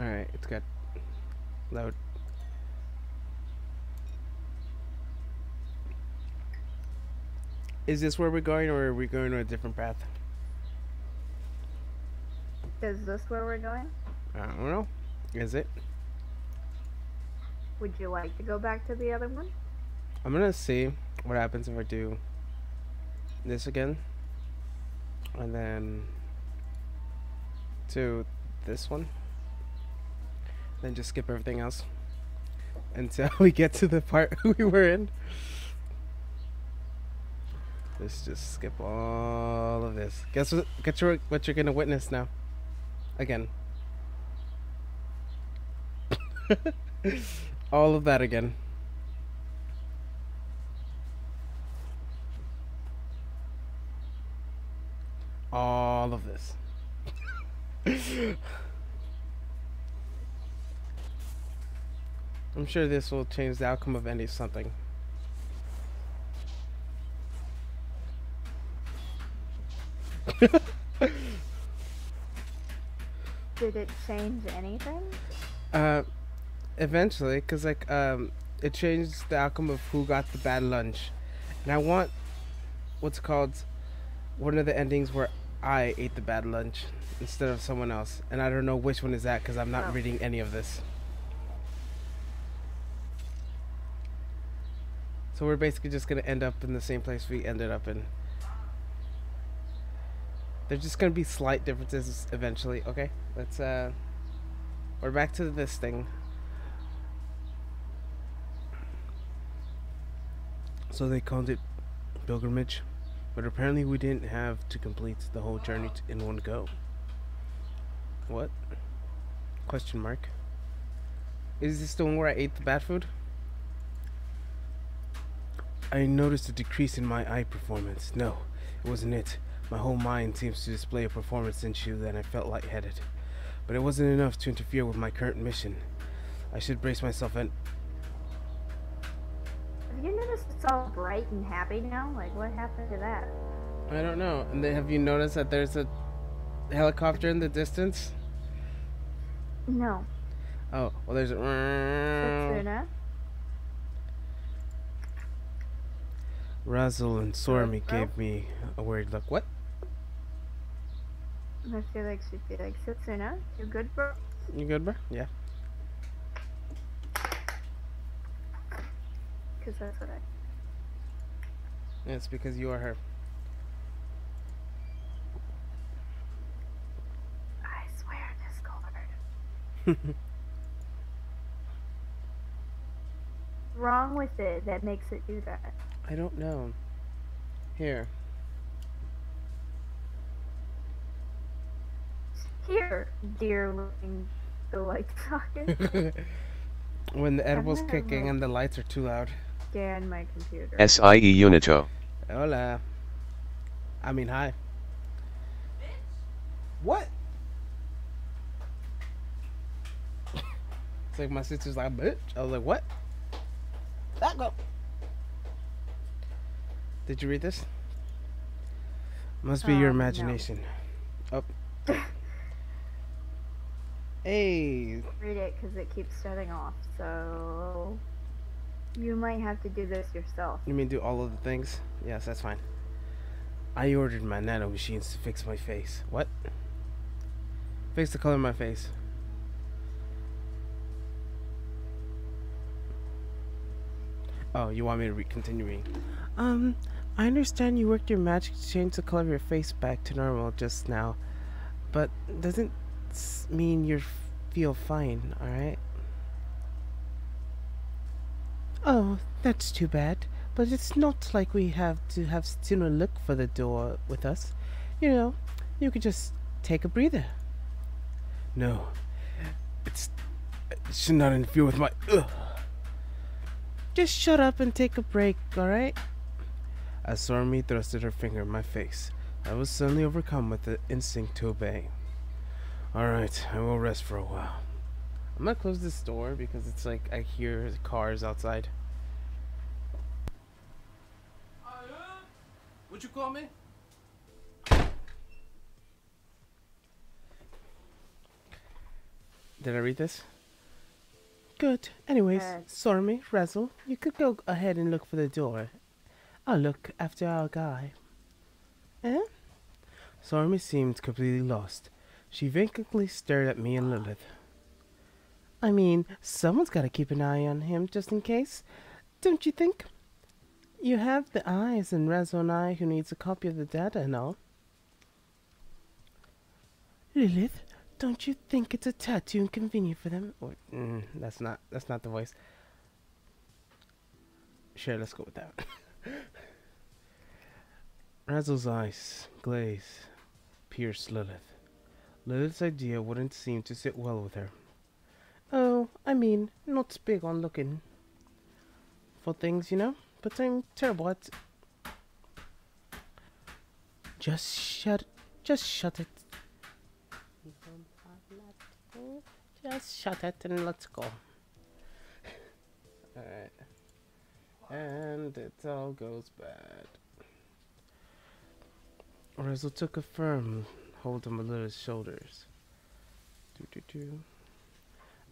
Alright, it's good. Load. Is this where we're going, or are we going to a different path? Is this where we're going? I don't know. Is it? Would you like to go back to the other one? I'm gonna see what happens if I do this again. And then to this one. Then just skip everything else until we get to the part we were in. Let's just skip all of this. Guess what? What you're gonna witness now. Again. All of that again. All of this. I'm sure this will change the outcome of any something. Did it change anything? Eventually, because it changed the outcome of who got the bad lunch, and I want what's called one of the endings where I ate the bad lunch instead of someone else, and I don't know which one is that because I'm not reading any of this. So we're basically just gonna end up in the same place we ended up in. There's just gonna be slight differences eventually. Okay, let's we're back to this thing. So they called it pilgrimage, but apparently we didn't have to complete the whole journey in one go. What? Question mark. Is this the one where I ate the bad food? I noticed a decrease in my eye performance. No, it wasn't it. My whole mind seems to display a performance issue, and I felt lightheaded. But it wasn't enough to interfere with my current mission. I should brace myself and... Have you noticed it's all bright and happy now? Like, what happened to that? I don't know. And then have you noticed that there's a helicopter in the distance? No. Oh, well there's a... Satsuna? Razzle and Sormy gave me a weird look. What? I feel like she'd be like, Satsuna, you good, bro? You good, bro? Yeah. Because that's what It's because you are her. I swear, Discord. Wrong with it that makes it do that? I don't know. Here. Here, dear looking the light socket. When the edible's kicking and the lights are too loud. Scan my computer. SIE Unito. Hola. I mean, hi. What? It's like my sister's like, bitch. I was like, what? That go. Did you read this? Must be your imagination. No. Oh. Hey. Read it because it keeps shutting off, so you might have to do this yourself. You mean do all of the things? Yes, that's fine. I ordered my nano machines to fix my face. What? Fix the color of my face. Oh, you want me to continue reading? I understand you worked your magic to change the color of your face back to normal just now, but doesn't mean you feel fine, alright? Oh, that's too bad. But it's not like we have to have Stsuna look for the door with us. You know, you could just take a breather. No, it should not interfere with my... Just shut up and take a break, alright? As Sormy thrusted her finger in my face, I was suddenly overcome with the instinct to obey. Alright, I will rest for a while. I'm gonna close this door because it's like I hear cars outside. What you call me? Did I read this? Good. Anyways, Good. Stormy, Razzle, you could go ahead and look for the door. I'll look after our guy. Eh? Stormy seemed completely lost. She vacantly stared at me and Lilith. I mean, someone's got to keep an eye on him just in case, don't you think? You have the eyes and Razzle and I who needs a copy of the data and all. Lilith, don't you think it's a tad too inconvenient for them? Or, that's not the voice. Sure, let's go with that. Razzle's eyes pierced Lilith. Lilith's idea wouldn't seem to sit well with her. Oh, I mean, not big on looking for things, you know, but I'm terrible at... Just shut it. Just shut it and let's go. Alright. And it all goes bad. Razzle took a firm hold on Lilith's shoulders.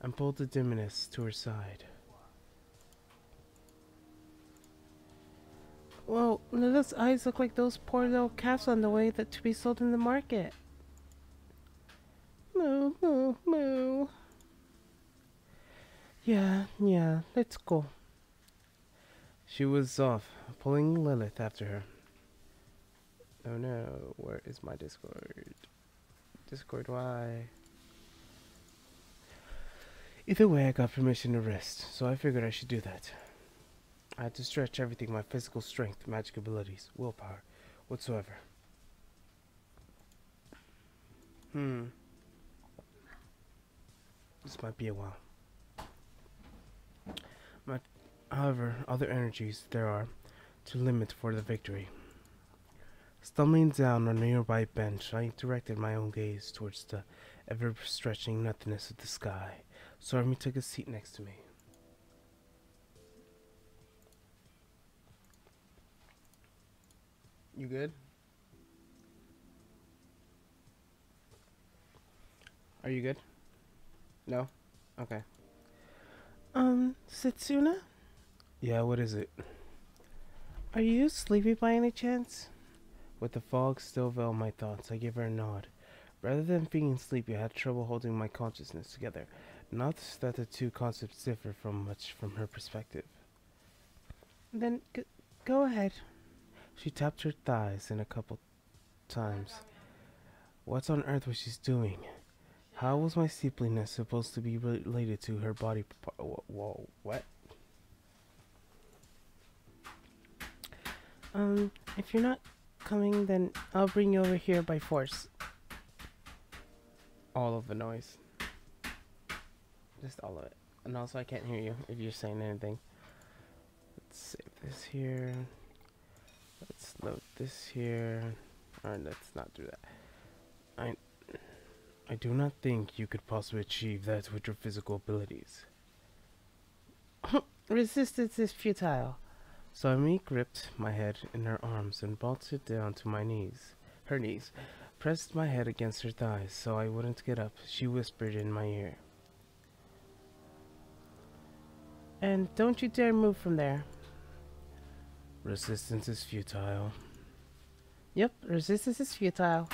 And pulled the demoness to her side. Well, Lilith's eyes look like those poor little calves on the way to be sold in the market. Moo, moo, moo. Yeah, let's go. She was off, pulling Lilith after her. Oh no, where is my Discord? Discord, why? Either way, I got permission to rest, so I figured I should do that. I had to stretch everything, my physical strength, magic abilities, willpower, whatsoever. This might be a while. However, other energies there are to limit for the victory. Stumbling down on a nearby bench, I directed my own gaze towards the ever-stretching nothingness of the sky. Stormy took a seat next to me. You good? Are you good? No? Okay. Setsuna? Yeah, what is it? Are you sleepy by any chance? With the fog still veil my thoughts, I gave her a nod. Rather than being sleepy, I had trouble holding my consciousness together. Not that the two concepts differ from much from her perspective. Then go ahead. She tapped her thighs in a couple times. What on earth was she doing? How was my sleepiness supposed to be related to her body? Whoa, what? If you're not coming, then I'll bring you over here by force. All of the noise. Just all of it. And also I can't hear you if you're saying anything. Let's save this here. Let's load this here. Alright, let's not do that. I do not think you could possibly achieve that with your physical abilities. Resistance is futile. So Amy gripped my head in her arms and brought it down to my knees. Her knees. Pressed my head against her thighs so I wouldn't get up. She whispered in my ear. And don't you dare move from there. Resistance is futile. Yep, resistance is futile.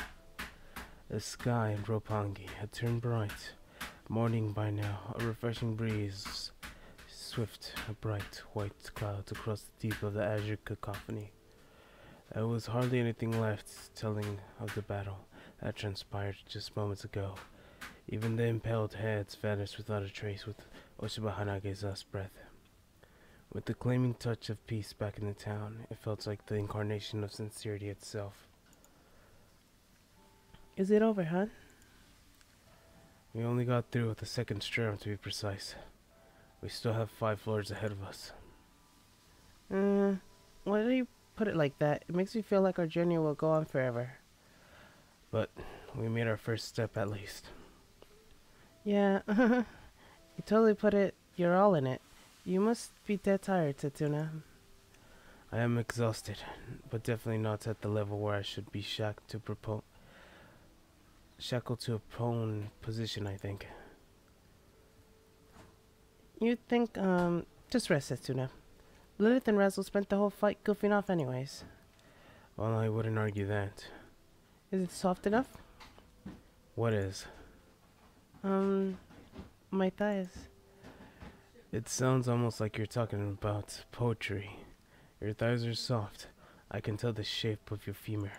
The sky in Roppongi had turned bright. Morning by now, a refreshing breeze, swift, a bright white clouds across the deep of the azure cacophony. There was hardly anything left telling of the battle that transpired just moments ago. Even the impaled heads vanished without a trace with Oshiba Hanage's last breath. With the claiming touch of peace back in the town, it felt like the incarnation of sincerity itself. Is it over, huh? We only got through with the second strum, to be precise. We still have 5 floors ahead of us. Why do you put it like that? It makes me feel like our journey will go on forever. But we made our first step at least. Yeah, you totally put it, you're all in it. You must be dead tired, Tatuna. I am exhausted, but definitely not at the level where I should be shackled to a prone position, I think. You'd think, just rest it, Tuna. Lilith and Razzle spent the whole fight goofing off anyways. Well, I wouldn't argue that. Is it soft enough? What is? My thighs. It sounds almost like you're talking about poetry. Your thighs are soft. I can tell the shape of your femur.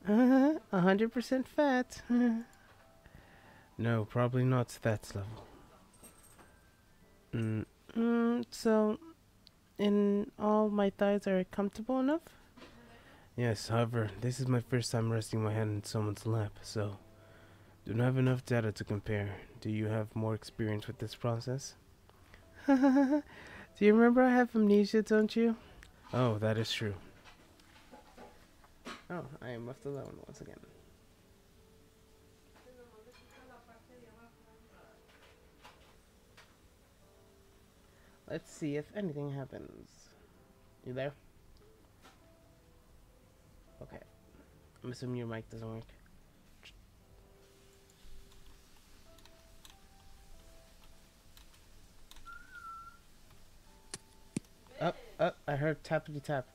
100% fat. No, probably not that level. So, in all, my thighs are comfortable enough? Yes, however, this is my first time resting my hand in someone's lap, so don't have enough data to compare. Do you have more experience with this process? Do you remember I have amnesia, don't you? Oh, that is true. Oh, I am left alone once again. Let's see if anything happens. You there? Okay. I'm assuming your mic doesn't work. Up, up, I heard tappity tap.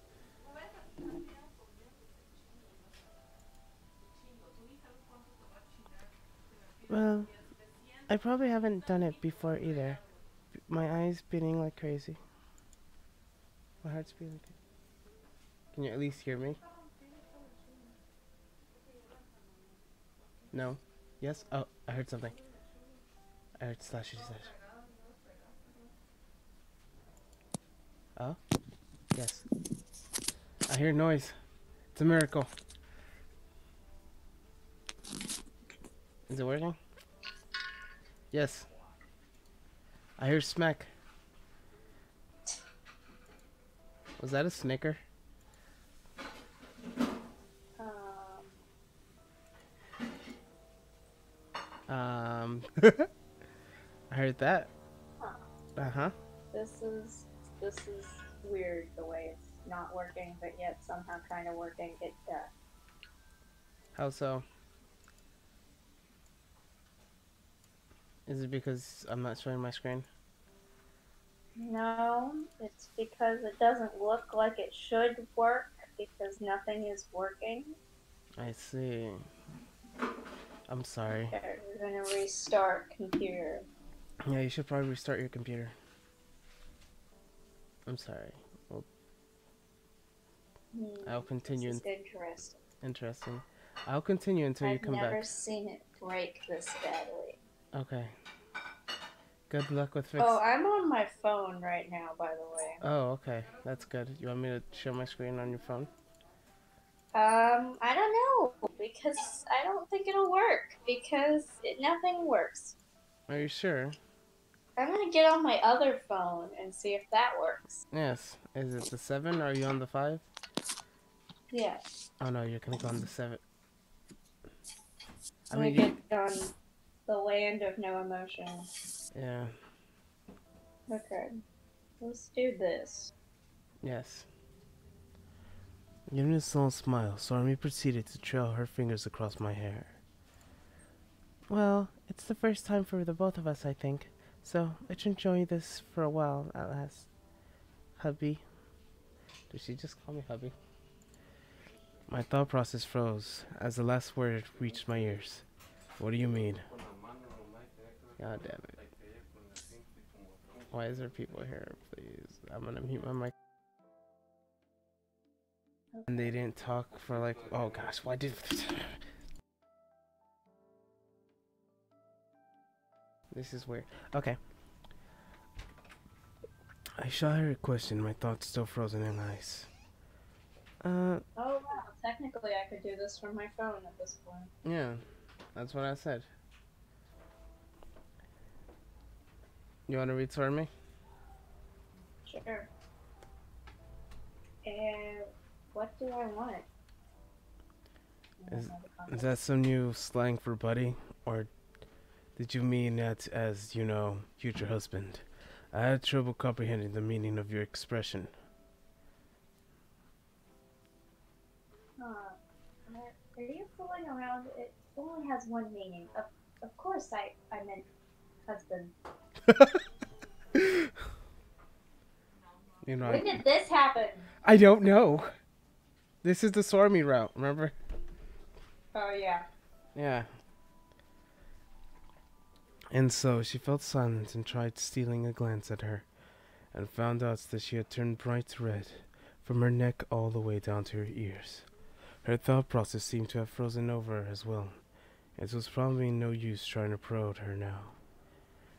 Well, I probably haven't done it before either. My eyes beating like crazy. My heart's beating like crazy. Can you at least hear me? No? Yes? Oh, I heard something. I heard slashy slash. Oh? Yes. I hear noise. It's a miracle. Is it working? Yes. I hear smack. Was that a snicker? I heard that. Huh. Uh-huh. This is weird the way it's not working, but yet somehow kind of working. It How so? Is it because I'm not showing my screen? No, it's because it doesn't look like it should work because nothing is working. I see. I'm sorry. Okay, we're gonna restart computer. Yeah, you should probably restart your computer. I'm sorry. Well, I'll continue. This is interesting. Interesting. I'll continue until you come back. I've never seen it break this badly. Okay. Good luck with fixing. Oh, I'm on my phone right now, by the way. Oh, okay. That's good. You want me to share my screen on your phone? I don't know, because I don't think it'll work, because nothing works. Are you sure? I'm gonna get on my other phone and see if that works. Yes. Is it the 7 or are you on the 5? Yeah. Oh no, you're gonna go on the 7. I'm gonna get on the land of no emotion. Yeah. Okay. Let's do this. Yes. Giving a small smile, Stormy proceeded to trail her fingers across my hair. Well, it's the first time for the both of us, I think. So, let's enjoy this for a while at last. Hubby. Did she just call me hubby? My thought process froze as the last word reached my ears. What do you mean? God damn it. Why is there people here, please? I'm gonna mute my mic. And they didn't talk for like, oh gosh, why did... This is weird. Okay. I shot her a question, my thoughts still frozen in ice. Oh wow, technically I could do this from my phone at this point. Yeah, that's what I said. You want to read for me? Sure. And what do I want? Is that some new slang for buddy? Or did you mean that as, you know, future husband? I had trouble comprehending the meaning of your expression. Are you fooling around? It only has one meaning. Of course I meant husband. You know, When did this happen? I don't know. This is the Stormy route, remember? Oh yeah. Yeah. And so she felt silent and tried stealing a glance at her, and found out that she had turned bright red, from her neck all the way down to her ears. Her thought process seemed to have frozen over as well. It was probably no use trying to probe her now.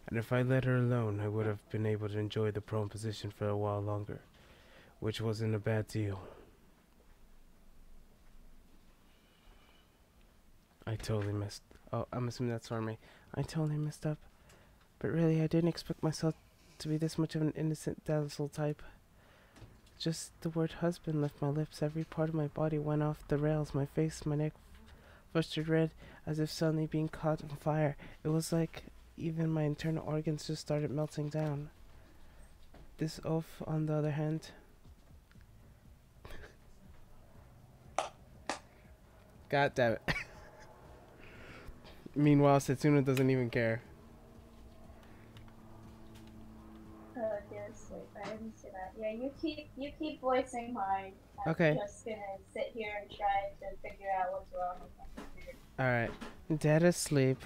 And if I let her alone, I would have been able to enjoy the prone position for a while longer, which wasn't a bad deal. I totally messed. Oh, I'm assuming that's Stormy. I totally messed up. But really, I didn't expect myself to be this much of an innocent dazzle type. Just the word husband left my lips. Every part of my body went off the rails. My face, my neck flushed red, as if suddenly being caught on fire. It was like even my internal organs just started melting down. This oaf, on the other hand... God damn it. Meanwhile, Setsuna doesn't even care. Oh, dear sleep. I didn't see that. Yeah, you keep voicing mine. I'm Okay. just gonna sit here and try to figure out what's wrong with my computer. Alright. Dead asleep.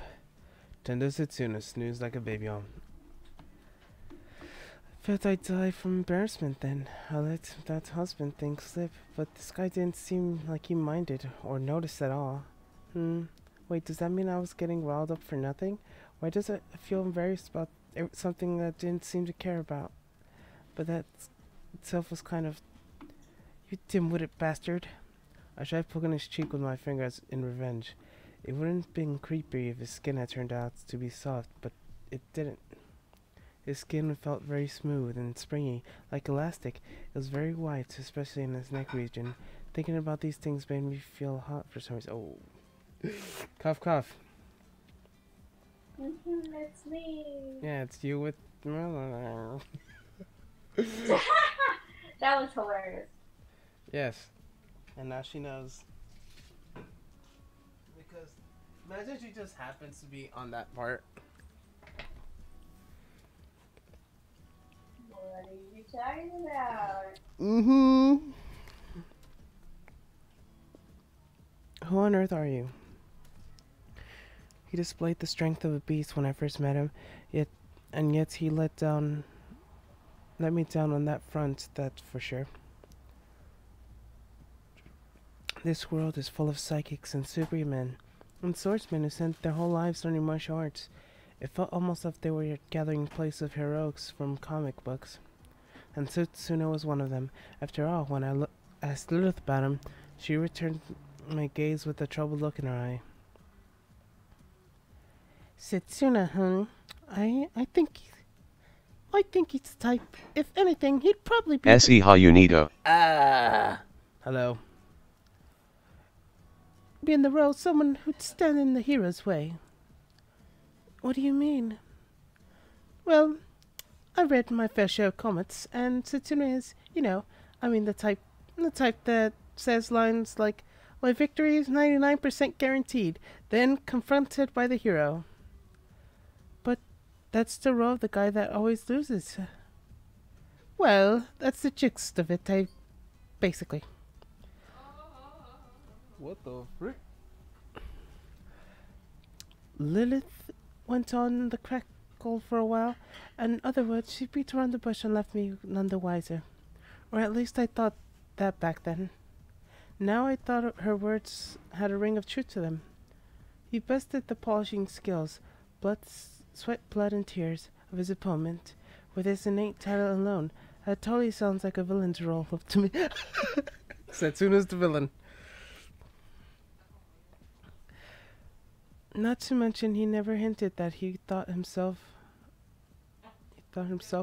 Tender Setsuna snoozed like a baby on. Felt I'd die from embarrassment then. I let that husband thing slip, but this guy didn't seem like he minded or noticed at all. Wait, does that mean I was getting riled up for nothing? Why does it feel embarrassed about something that didn't seem to care about? But that itself was kind of... You dim-witted bastard. I tried poking his cheek with my fingers in revenge. It wouldn't have been creepy if his skin had turned out to be soft, but it didn't. His skin felt very smooth and springy, like elastic. It was very white, especially in his neck region. Thinking about these things made me feel hot for some reason. Oh. Cough, cough. It's me. Yeah, it's you with... That was hilarious. Yes. And now she knows. Because imagine she just happens to be on that part. What are you talking about? Who on earth are you? He displayed the strength of a beast when I first met him, yet he let me down on that front, that's for sure. This world is full of psychics and supermen, and swordsmen who spent their whole lives learning martial arts. It felt almost as if they were a gathering place of heroics from comic books. And Setsuna was one of them. After all, when I asked Lilith about him, she returned my gaze with a troubled look in her eye. Setsuna, huh? I think he's the type. If anything, he'd probably be... S.E. Hayunito. Hello. Be in the role someone who'd stand in the hero's way. What do you mean? Well, I read my fair share of comics, and Setsuna is, the type that says lines like, "My victory is 99% guaranteed," then confronted by the hero. But that's the role of the guy that always loses. Well, that's the gist of it, basically. What the frick? Lilith went on the crackle for a while. In other words, she beat around the bush and left me none the wiser. Or at least I thought that back then. Now I thought her words had a ring of truth to them. He bested the polishing skills, sweat, blood, and tears of his opponent. With his innate talent alone, that totally sounds like a villain's role up to me. Setsuna's the villain. Not to mention, he never hinted that he thought himself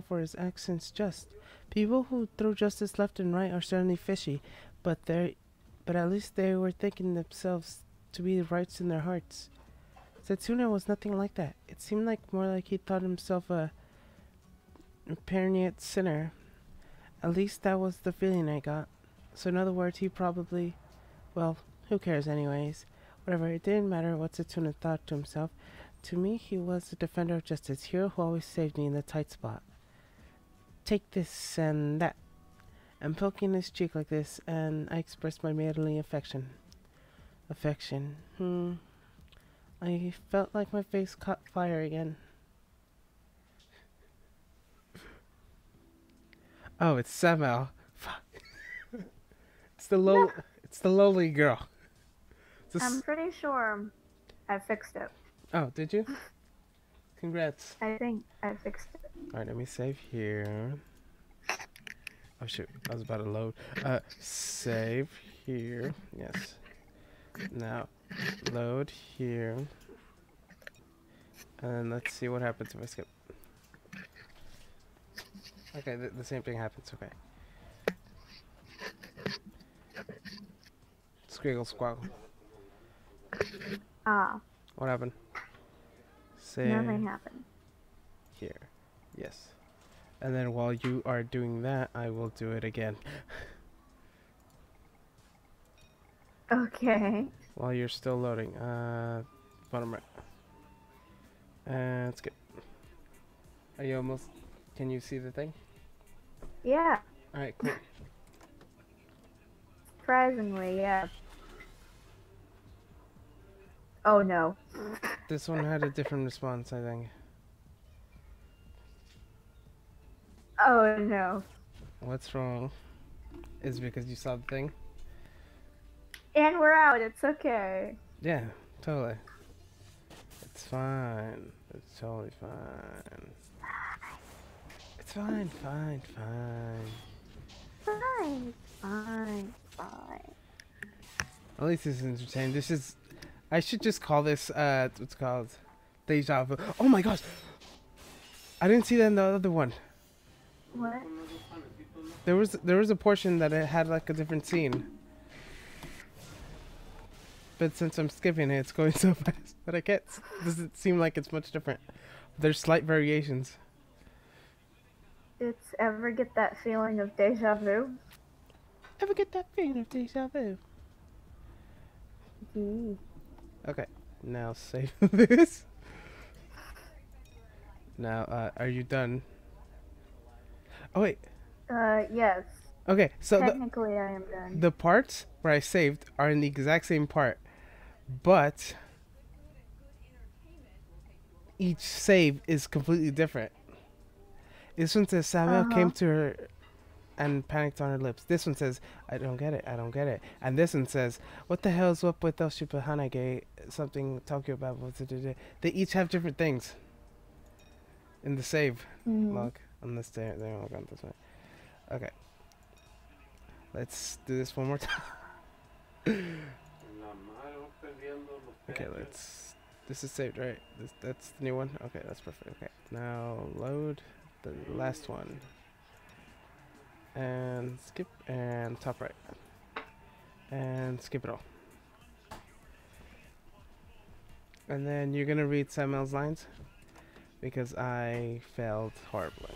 or his actions just. People who throw justice left and right are certainly fishy, but at least they were thinking themselves to be the rights in their hearts. Setsuna was nothing like that. It seemed more like he thought himself a repentant sinner. At least that was the feeling I got. So in other words, he probably... Well, who cares anyways? Whatever, it didn't matter what Setsuna thought to himself. To me, he was a defender of justice, hero who always saved me in the tight spot. Take this and that. And poking his cheek like this, and I expressed my maidenly affection. I felt like my face caught fire again. Oh, it's Samuel. Fuck. It's the lowly girl. I'm pretty sure I fixed it. Oh, did you? Congrats. I think I fixed it. Alright, let me save here. Oh shoot, I was about to load. Save here. Yes. Now, load here. And let's see what happens if I skip. Okay, the same thing happens, okay. Squiggle squaggle. Ah. What happened? Save Nothing happened. here. Yes. And then while you are doing that, I will do it again. Okay. While you're still loading. Bottom right. And skip. Are you almost... Can you see the thing? Yeah. Alright, cool. Surprisingly, yeah. Oh no. This one had a different response, I think. Oh no. What's wrong? Is it because you saw the thing? And we're out, it's okay. Yeah, totally. It's fine. It's totally fine. It's fine, fine, fine. Fine. At least it's entertaining. This is... I should just call this, what's it called? Deja vu. Oh my gosh! I didn't see that in the other one. What? There was a portion that it had like a different scene. But since I'm skipping it, it's going so fast that I can't... Doesn't seem like it's much different. There's slight variations. It's ever get that feeling of deja vu? Ever get that feeling of deja vu? Mm. Okay, now save this. Now, are you done? Oh wait. Yes. Okay, so Technically, I am done. the parts where I saved are in the exact same part, but each save is completely different. This one says Samuel came to her and panicked on her lips. This one says, I don't get it, I don't get it. And this one says, what the hell's up with Oshiba Hanage? Something Tokyo Babel. They each have different things in the save log. Unless they're all gone this way. Okay. Let's do this one more time. Okay, let's... This is saved, right? That's the new one? Okay, that's perfect. Okay, now load the last one. And skip, and top right. And skip it all. And then you're gonna read Samuel's lines, because I failed horribly.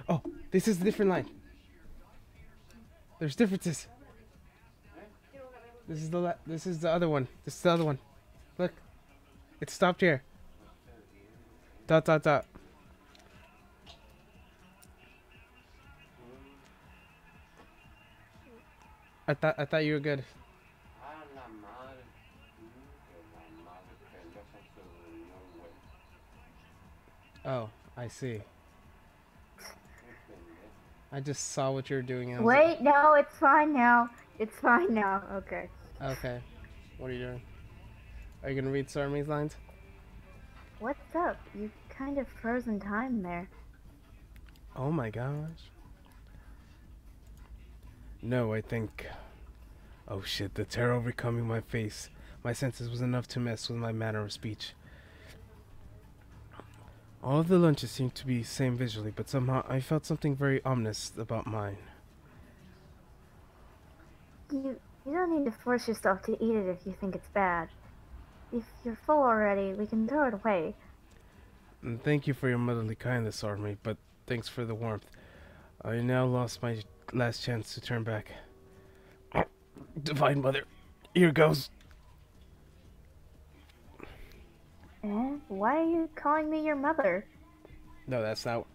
Oh, this is a different line. There's differences. This is the other one. This is the other one. Look, it stopped here. Dot dot dot. I thought you were good. Oh, I see. I just saw what you were doing. And Wait, no, it's fine now. It's fine now. Okay. Okay. What are you doing? Are you gonna read Sarmi's lines? What's up? You kind of frozen time there. Oh my gosh. No, I think... Oh shit, the terror overcoming my face. My senses was enough to mess with my manner of speech. All of the lunches seemed to be same visually, but somehow I felt something very ominous about mine. You don't need to force yourself to eat it if you think it's bad. If you're full already, we can throw it away. And thank you for your motherly kindness, Army, but thanks for the warmth. I now lost my last chance to turn back. Divine Mother, here goes. Why are you calling me your mother? No, that's not.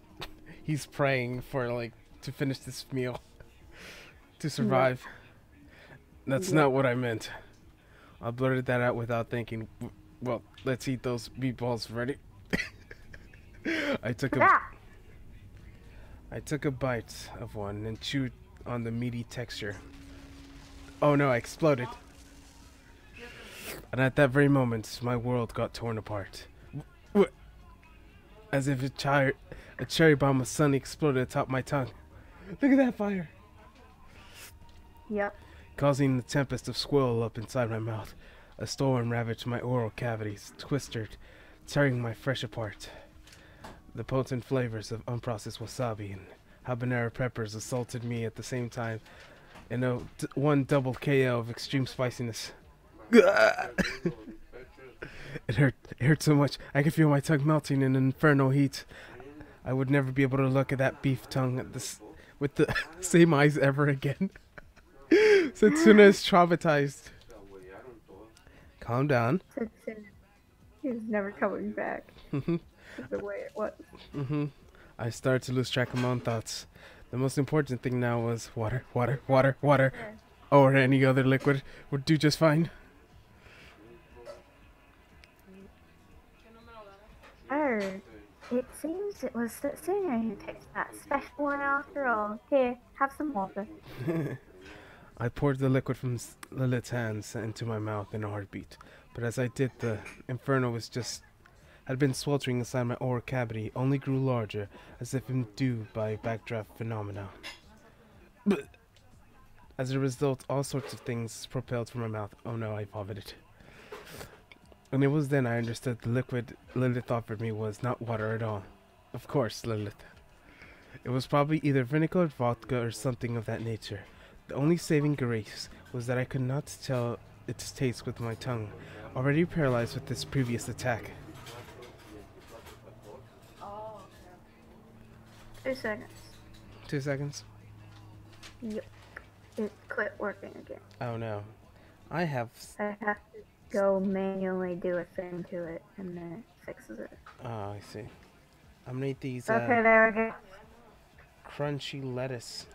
He's praying for, like, to finish this meal. To survive. That's not what I meant. I blurted that out without thinking. Well, let's eat those meatballs. Ready? I took a bite of one and chewed on the meaty texture. Oh no, I exploded. And at that very moment, my world got torn apart. As if a cherry bomb was suddenly exploded atop my tongue. Look at that fire! Yep. Causing the tempest to swirl up inside my mouth. A storm ravaged my oral cavities, twisted, tearing my flesh apart. The potent flavors of unprocessed wasabi and habanero peppers assaulted me at the same time in one double KO of extreme spiciness. It hurt so much. I could feel my tongue melting in an infernal heat. I would never be able to look at that beef tongue with the same eyes ever again. Setsuna is traumatized. Calm down. He's never coming back. The way it was. I started to lose track of my own thoughts. The most important thing now was water, water, water, water. Or any other liquid would do just fine. It seems it was Setsuna who picked that special one after all. Here, have some water. I poured the liquid from Lilith's hands into my mouth in a heartbeat. But as I did, the inferno had been sweltering inside my oral cavity, only grew larger, as if induced by backdraft phenomena. But as a result, all sorts of things propelled from my mouth. Oh no, I vomited. And it was then I understood the liquid Lilith offered me was not water at all. Of course, Lilith. It was probably either vinegar, vodka, or something of that nature. The only saving grace was that I could not tell its taste with my tongue, already paralyzed with this previous attack. 2 seconds. 2 seconds? Yep. It quit working again. Oh no. I have to go manually do a thing to it, and then it fixes it. Oh, I see. I'm gonna eat these, okay, there we go. crunchy lettuce.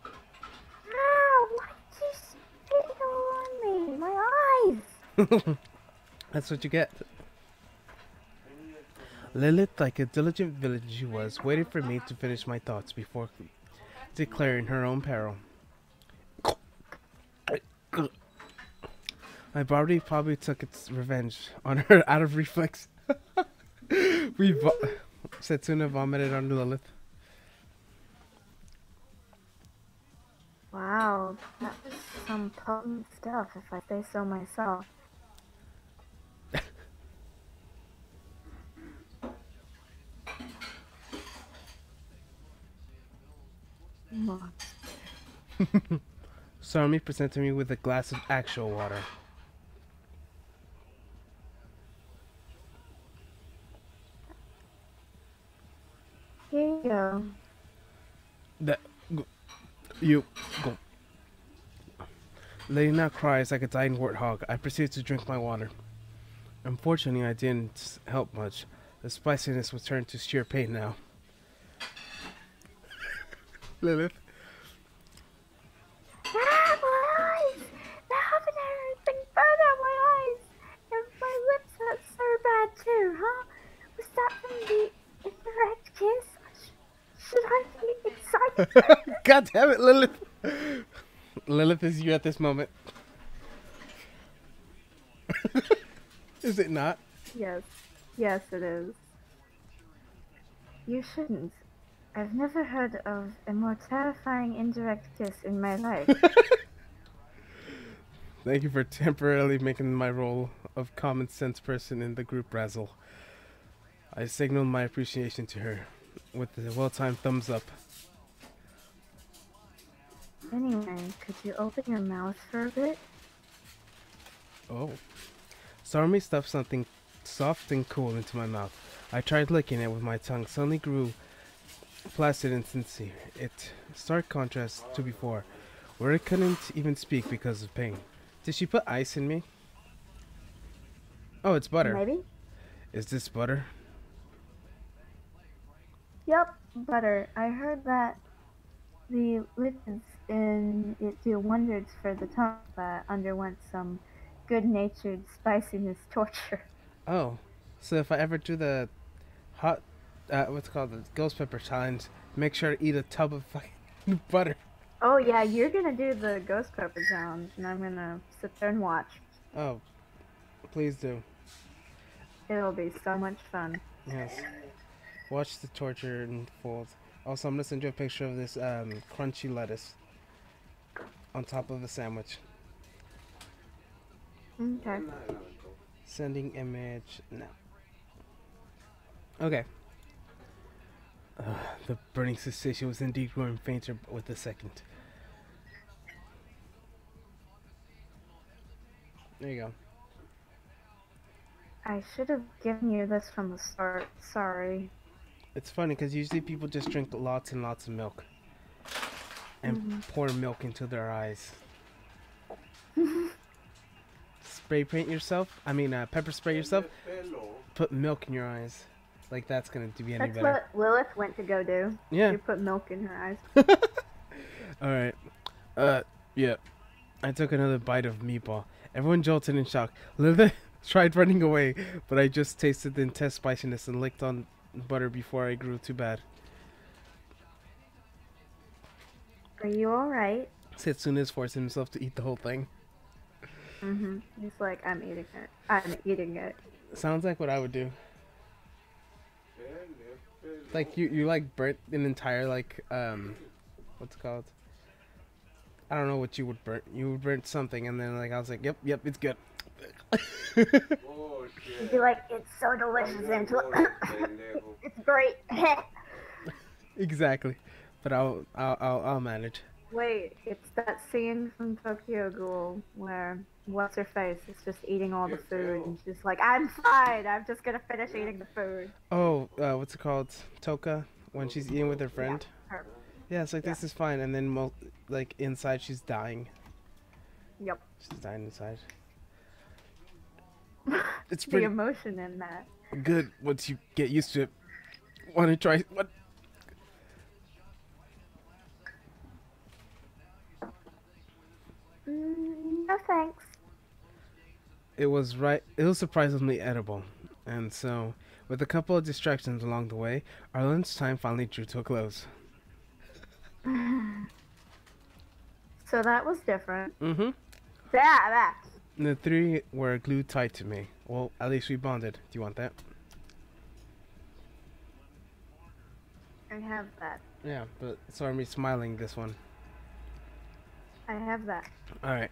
Ow! Why did you spit it all on me? My eyes! That's what you get. Lilith, like a diligent village she was, waited for me to finish my thoughts before declaring her own peril. My body probably took its revenge on her out of reflex. Setsuna vomited on Lilith. Wow, that was some potent stuff, if I say so myself. Sarmi presented me with a glass of actual water. Here you go. You go. Letting out cries like a dying warthog, I proceeded to drink my water. Unfortunately, I didn't help much. The spiciness was turned to sheer pain now. Lilith. Ah, my eyes! The habanero has been burned out my eyes! And my lips hurt so bad too, huh? Was that from the indirect kiss? Should I be excited? God damn it, Lilith! Lilith is you at this moment. Is it not? Yes. Yes, it is. You shouldn't. I've never heard of a more terrifying indirect kiss in my life. Thank you for temporarily making my role of common sense person in the group razzle. I signaled my appreciation to her with a well-timed thumbs up. Anyway, could you open your mouth for a bit? Oh. Sarmi stuffed something soft and cool into my mouth. I tried licking it with my tongue, suddenly grew placid and sincere. It stark contrast to before, where I couldn't even speak because of pain. Did she put ice in me? Oh, it's butter. Maybe? Is this butter? Yep, butter. I heard that the lipids in it do wonders for the tongue that underwent some good-natured spiciness torture. Oh, so if I ever do the hot, what's it called, the ghost pepper challenge, make sure to eat a tub of fucking butter. Oh yeah, you're gonna do the ghost pepper challenge, and I'm gonna sit there and watch. Oh, please do. It'll be so much fun. Yes. Watch the torture unfold. Also, I'm gonna send you a picture of this crunchy lettuce on top of the sandwich. Okay. Sending image now. Okay. The burning sensation was indeed growing fainter with the second. There you go. I should have given you this from the start. Sorry. It's funny because usually people just drink lots and lots of milk and pour milk into their eyes. Spray paint yourself. I mean, pepper spray yourself. Put milk in your eyes. Like that's gonna be any That's better. what Lilith went to go do. Yeah. She put milk in her eyes. All right. Yeah. I took another bite of meatball. Everyone jolted in shock. Lilith tried running away, but I just tasted the intense spiciness and licked on butter before I grew too bad. Are you alright? Setsuna is forcing himself to eat the whole thing. He's like, I'm eating it. I'm eating it. Sounds like what I would do. Like you like burnt an entire like what's it called? I don't know what you would burn. You would burn something and then like I was like, yep, it's good. You'd be like, it's so delicious and it's great. Exactly. But I'll manage. Wait, it's that scene from Tokyo Ghoul where what's her face is just eating all the food and she's like, I'm fine. I'm just gonna finish eating the food. Oh, what's it called? Toka when she's eating with her friend. Yeah, her. Yeah, it's like this is fine, and then like inside she's dying. Yep. She's dying inside. It's The pretty emotion in that. good once you get used to it. Want to try what? No thanks. It was surprisingly edible, and so with a couple of distractions along the way, our lunch time finally drew to a close. So that was different. Mm-hmm. Yeah. The three were glued tight to me. Well, at least we bonded. Do you want that? I have that. Yeah, but sorry me smiling this one. I have that. Alright.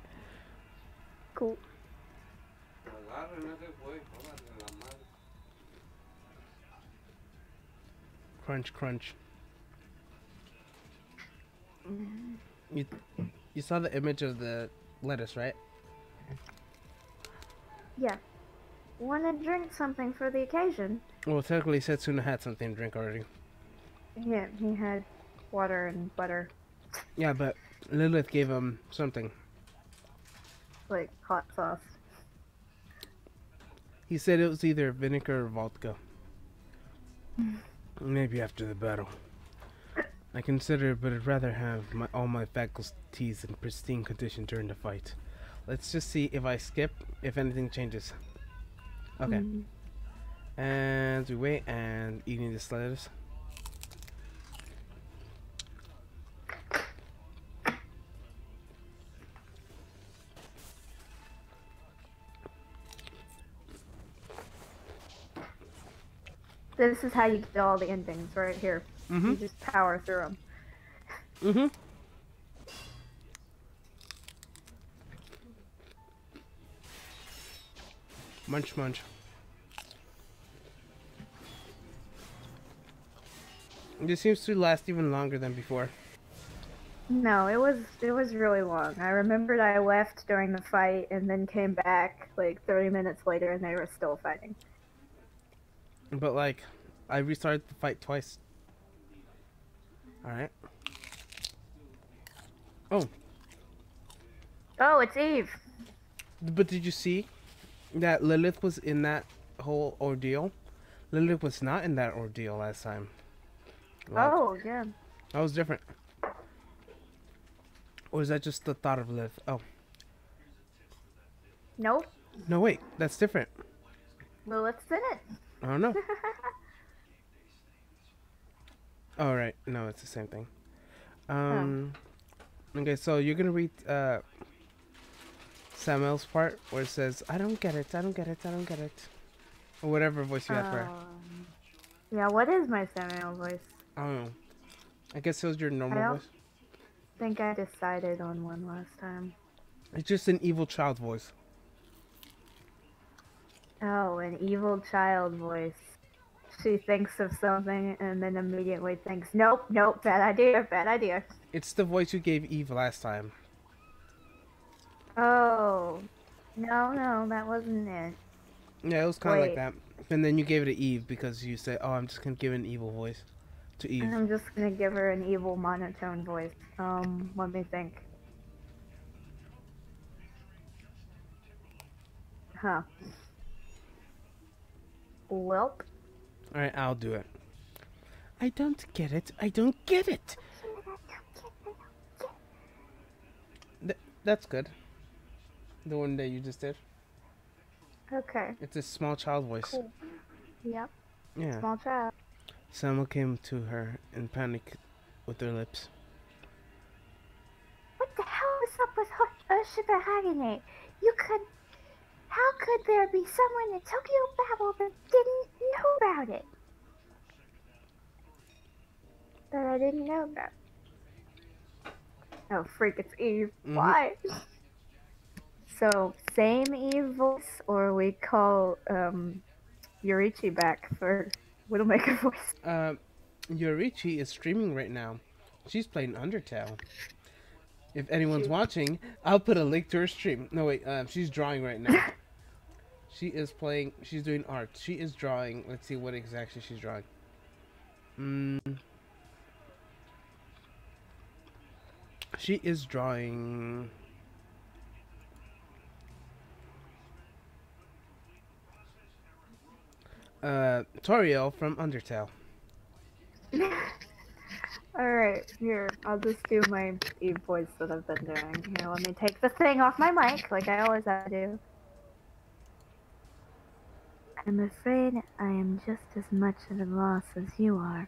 Cool. Crunch, crunch. You saw the image of the lettuce, right? Yeah. Wanna drink something for the occasion? Well, technically Setsuna had something to drink already. Yeah, he had water and butter. Yeah, but Lilith gave him something. Like hot sauce. He said it was either vinegar or vodka. Maybe after the battle. I consider it, but I'd rather have all my faculties in pristine condition during the fight. Let's just see if I skip, if anything changes. Okay. And we wait and eating this lettuce. This is how you get all the endings right here. Mm-hmm. You just power through them. Mm-hmm. Munch, munch. This seems to last even longer than before. No, it was really long. I remembered I left during the fight and then came back like 30 minutes later and they were still fighting. But like, I restarted the fight twice. Alright. Oh, Oh, it's Eve. but did you see that Lilith was in that whole ordeal? Lilith was not in that ordeal last time. Like, Oh, yeah. that was different. Or is that just the thought of Lilith? Oh, Nope. no, wait, that's different. Lilith's in it. I don't know. Oh, right. No, it's the same thing. Okay, so you're gonna read Samuel's part where it says, I don't get it, I don't get it, I don't get it. Or whatever voice you had for her. Yeah, what is my Samuel voice? I don't know. I guess it was your I normal don't voice. think I decided on one last time. It's just an evil child voice. Oh, an evil child voice. She thinks of something and then immediately thinks, nope, nope, bad idea, bad idea. It's the voice you gave Eve last time. Oh, no, that wasn't it. Yeah, it was kind of like Wait. that. And then you gave it to Eve because you said, oh, I'm just gonna give an evil voice to Eve. I'm just gonna give her an evil monotone voice. Let me think. Huh. Welp. Alright, I'll do it. I don't get it. I don't get it. That's good. The one that you just did. Okay. It's a small child voice. Cool. Yep. Yeah. Small child. Samuel came to her in panic with her lips. What the hell is up with Ursula Hagenate? How could there be someone in Tokyo Babel that didn't know about it? That I didn't know about. Oh, freak, it's Eve. Mhm. Why? So, same Eve voice, or we call, Yurichi back for Widowmaker voice. Yorichi is streaming right now. She's playing Undertale. If anyone's watching, I'll put a link to her stream. No, wait, she's drawing right now. She is playing, she's doing art. She is drawing. Let's see what exactly she's drawing. She is drawing... Toriel from Undertale. Alright, here, I'll just do my Eve voice that I've been doing. Here, let me take the thing off my mic, like I always have to do. I'm afraid I am just as much at a loss as you are.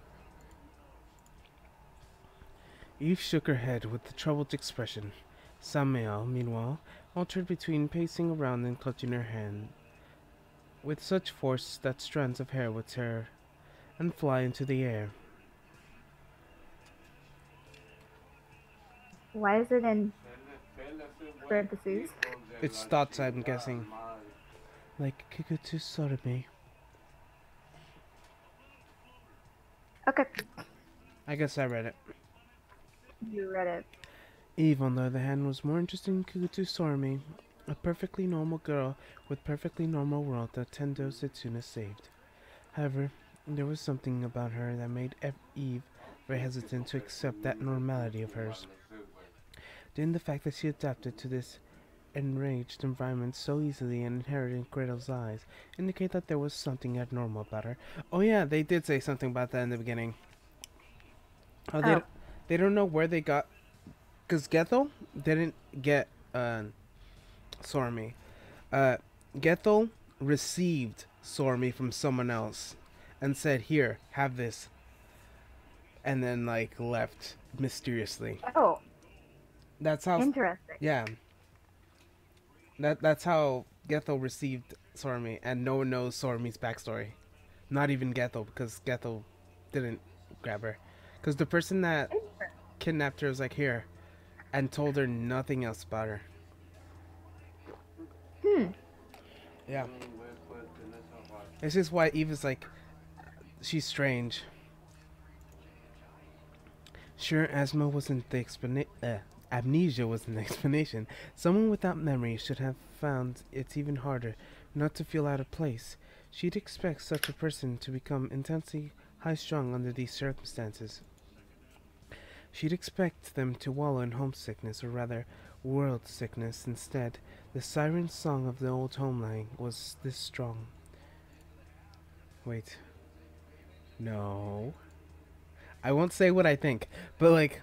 Eve shook her head with a troubled expression. Samuel, meanwhile, altered between pacing around and clutching her hand with such force that strands of hair would tear and fly into the air. Why is it in parentheses? It's thoughts, I'm guessing. Like Kikutu Sorome. Okay, I guess I read it. you read it. Eve, on the other hand, was more interested in Kikutu Sorome, a perfectly normal girl with perfectly normal world that Tendo Setsuna saved. However, there was something about her that made Eve very hesitant to accept that normality of hers. Didn't the fact that she adapted to this enraged environment so easily and inherited in Gretel's eyes indicate that there was something abnormal about her? Oh yeah, they did say something about that in the beginning. They don't know where they got... Because Gethel didn't get Sormi. Gethel received Sormi from someone else and said, here, have this. And then, like, left mysteriously. Oh, That's how... interesting. Yeah. That's how Gethel received Sormi, and no one knows Sormi's backstory. Not even Gethel, because Gethel didn't grab her. Because the person that kidnapped her was like, here, and told her nothing else about her. Yeah. This is why Eve is like, she's strange. Sure, asthma wasn't the amnesia wasn't the explanation. Someone without memory should have found it even harder not to feel out of place. She'd expect such a person to become intensely high-strung under these circumstances. She'd expect them to wallow in homesickness, or rather, world sickness. Instead, the siren song of the old homeland was this strong. Wait. No. I won't say what I think, but like,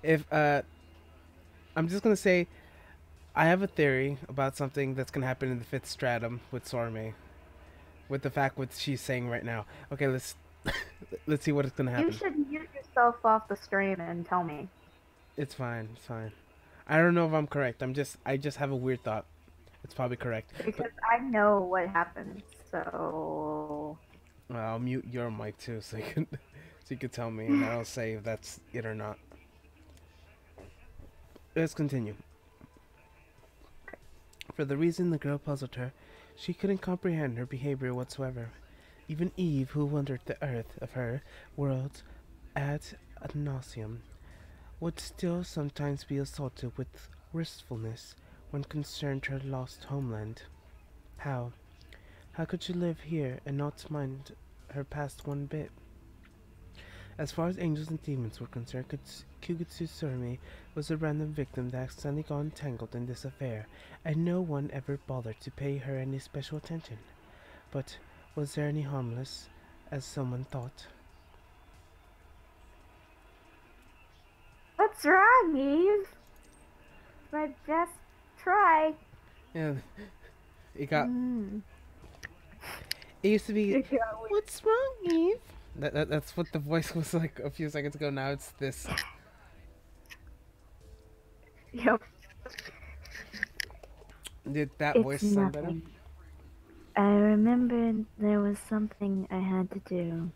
if, I'm just gonna say, I have a theory about something that's gonna happen in the fifth stratum with Sorme, with the fact what she's saying right now. Okay, let's see what is gonna happen. You should mute yourself off the stream and tell me. It's fine. It's fine. I don't know if I'm correct. I just have a weird thought. It's probably correct. Because I know what happened, so... Well, I'll mute your mic too, so you can tell me, and I'll say if that's it or not. Let's continue. For the reason the girl puzzled her, she couldn't comprehend her behavior whatsoever. Even Eve, who wondered the earth of her world ad nauseam, would still sometimes be assaulted with wistfulness when concerned her lost homeland. How? How could she live here and not mind her past one bit? As far as angels and demons were concerned, Kugutsu Surumi was a random victim that accidentally got entangled in this affair, and no one ever bothered to pay her any special attention. But was there any harmless, as someone thought? What's wrong, Eve? My best try. Yeah, it got. It used to be. What's wrong, Eve? That's what the voice was like a few seconds ago. Now it's this. Yep. Did that voice sound better? I remember there was something I had to do.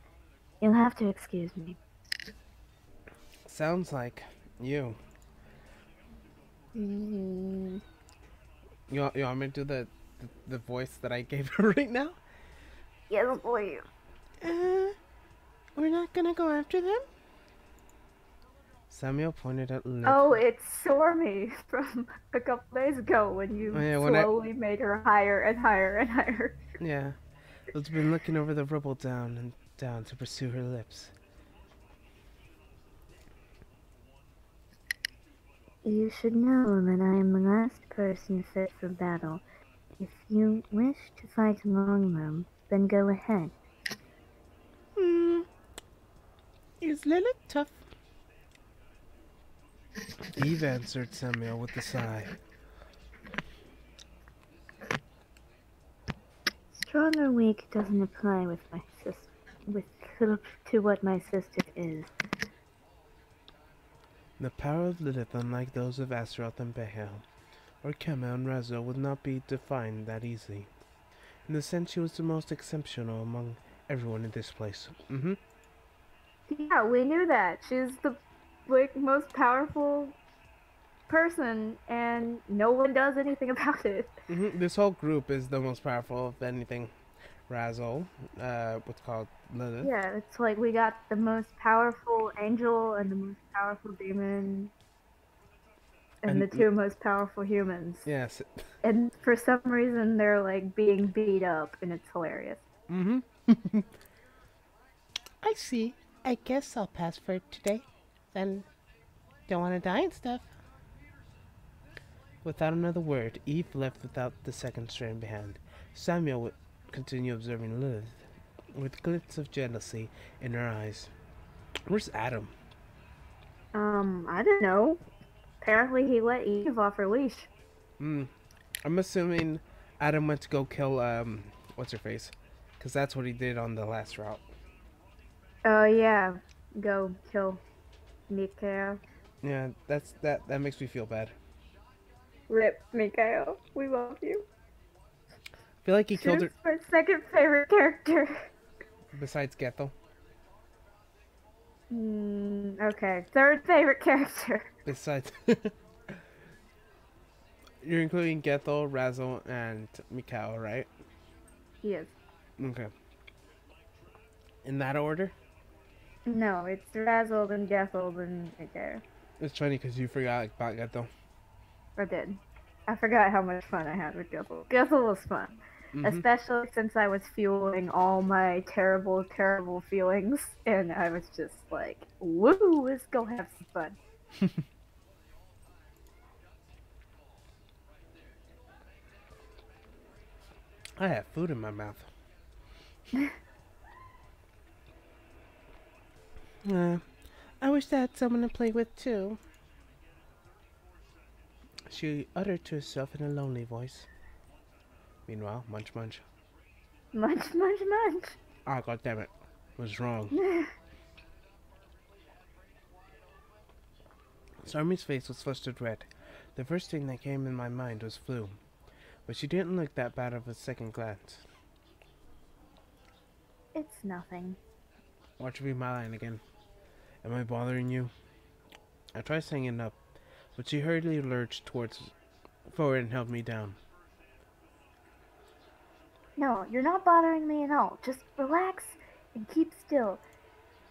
You'll have to excuse me. Sounds like you. You want me to do the voice that I gave her right now? Yes, please. We're not gonna go after them? Samuel pointed at Lilith. Oh, it's Sormy from a couple days ago when you slowly made her higher and higher and higher. Yeah. Lilith's been looking over the rubble down and down to pursue her lips. You should know that I am the last person fit for battle. If you wish to fight among them, then go ahead. Is Lilith tough? Eve answered Samuel with a sigh. Strong or weak doesn't apply with my to what my sister is. The power of Lilith, unlike those of Astaroth and Behel, or Kema and Razo, would not be defined that easily. In a sense, she was the most exceptional among everyone in this place. Yeah, we knew that. She's the most powerful person, and no one does anything about it. This whole group is the most powerful of anything. Razo, what's called Lilith. Yeah, it's like we got the most powerful angel and the most powerful demon, and the two most powerful humans. Yes. And for some reason, they're like being beat up, and it's hilarious. I see. I guess I'll pass for today. Then, don't want to die and stuff. Without another word, Eve left without the second strand behind. Samuel would continue observing Lilith, with glints of jealousy in her eyes. Where's Adam? I don't know. Apparently he let Eve off her leash. I'm assuming Adam went to go kill, what's her face? Because that's what he did on the last route. Oh, yeah. Go kill Mikhail. Yeah, that makes me feel bad. Rip, Mikhail. We love you. I feel like he killed her. My second favorite character. Besides Gethel. Okay. Third favorite character. Besides. You're including Gethel, Razzle, and Mikhail, right? Yes. Okay. In that order? No, it's Razzle, then Gethel, then Mikhail. It's funny because you forgot about Gethel. I did. I forgot how much fun I had with Gethel. Gethel was fun. Especially since I was fueling all my terrible, terrible feelings, and I was just like, woo, let's go have some fun. I have food in my mouth. I wish I had someone to play with too, she uttered to herself in a lonely voice. Meanwhile, munch munch. Munch, munch, munch. Ah, god damn it. Was wrong. Sarmi's face was flushed red. The first thing that came in my mind was flu, but she didn't look that bad of a second glance. It's nothing. Watch me my line again. Am I bothering you? I tried standing up, but she hurriedly lurched forward and held me down. No, you're not bothering me at all. Just relax and keep still.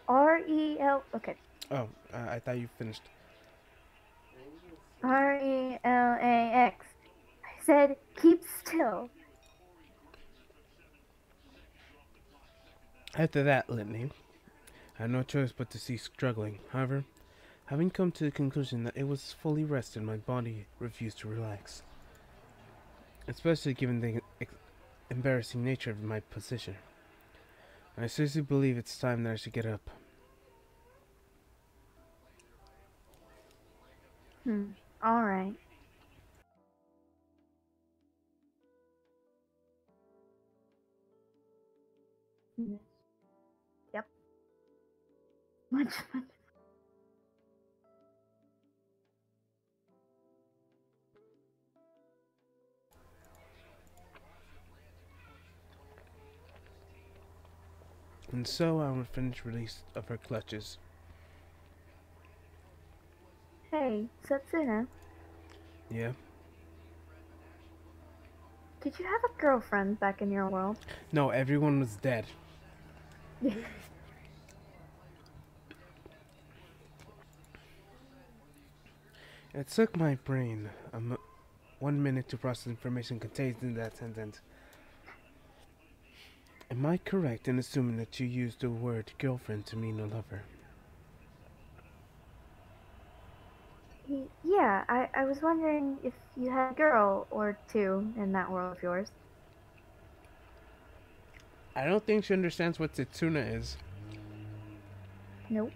R-E-L... Okay. Oh, I thought you finished. R-E-L-A-X. I said keep still. After that litany, I had no choice but to cease struggling. However, having come to the conclusion that it was fully rested, my body refused to relax. Especially given the embarrassing nature of my position. I seriously believe it's time that I should get up. Alright. Yep. Much. And so I would finish release of her clutches. Hey, Satsuna. Yeah? Did you have a girlfriend back in your world? No, everyone was dead. It took my brain 1 minute to process information contained in that sentence. Am I correct in assuming that you used the word girlfriend to mean a lover? Yeah, I was wondering if you had a girl or two in that world of yours. I don't think she understands what Setsuna is. Nope.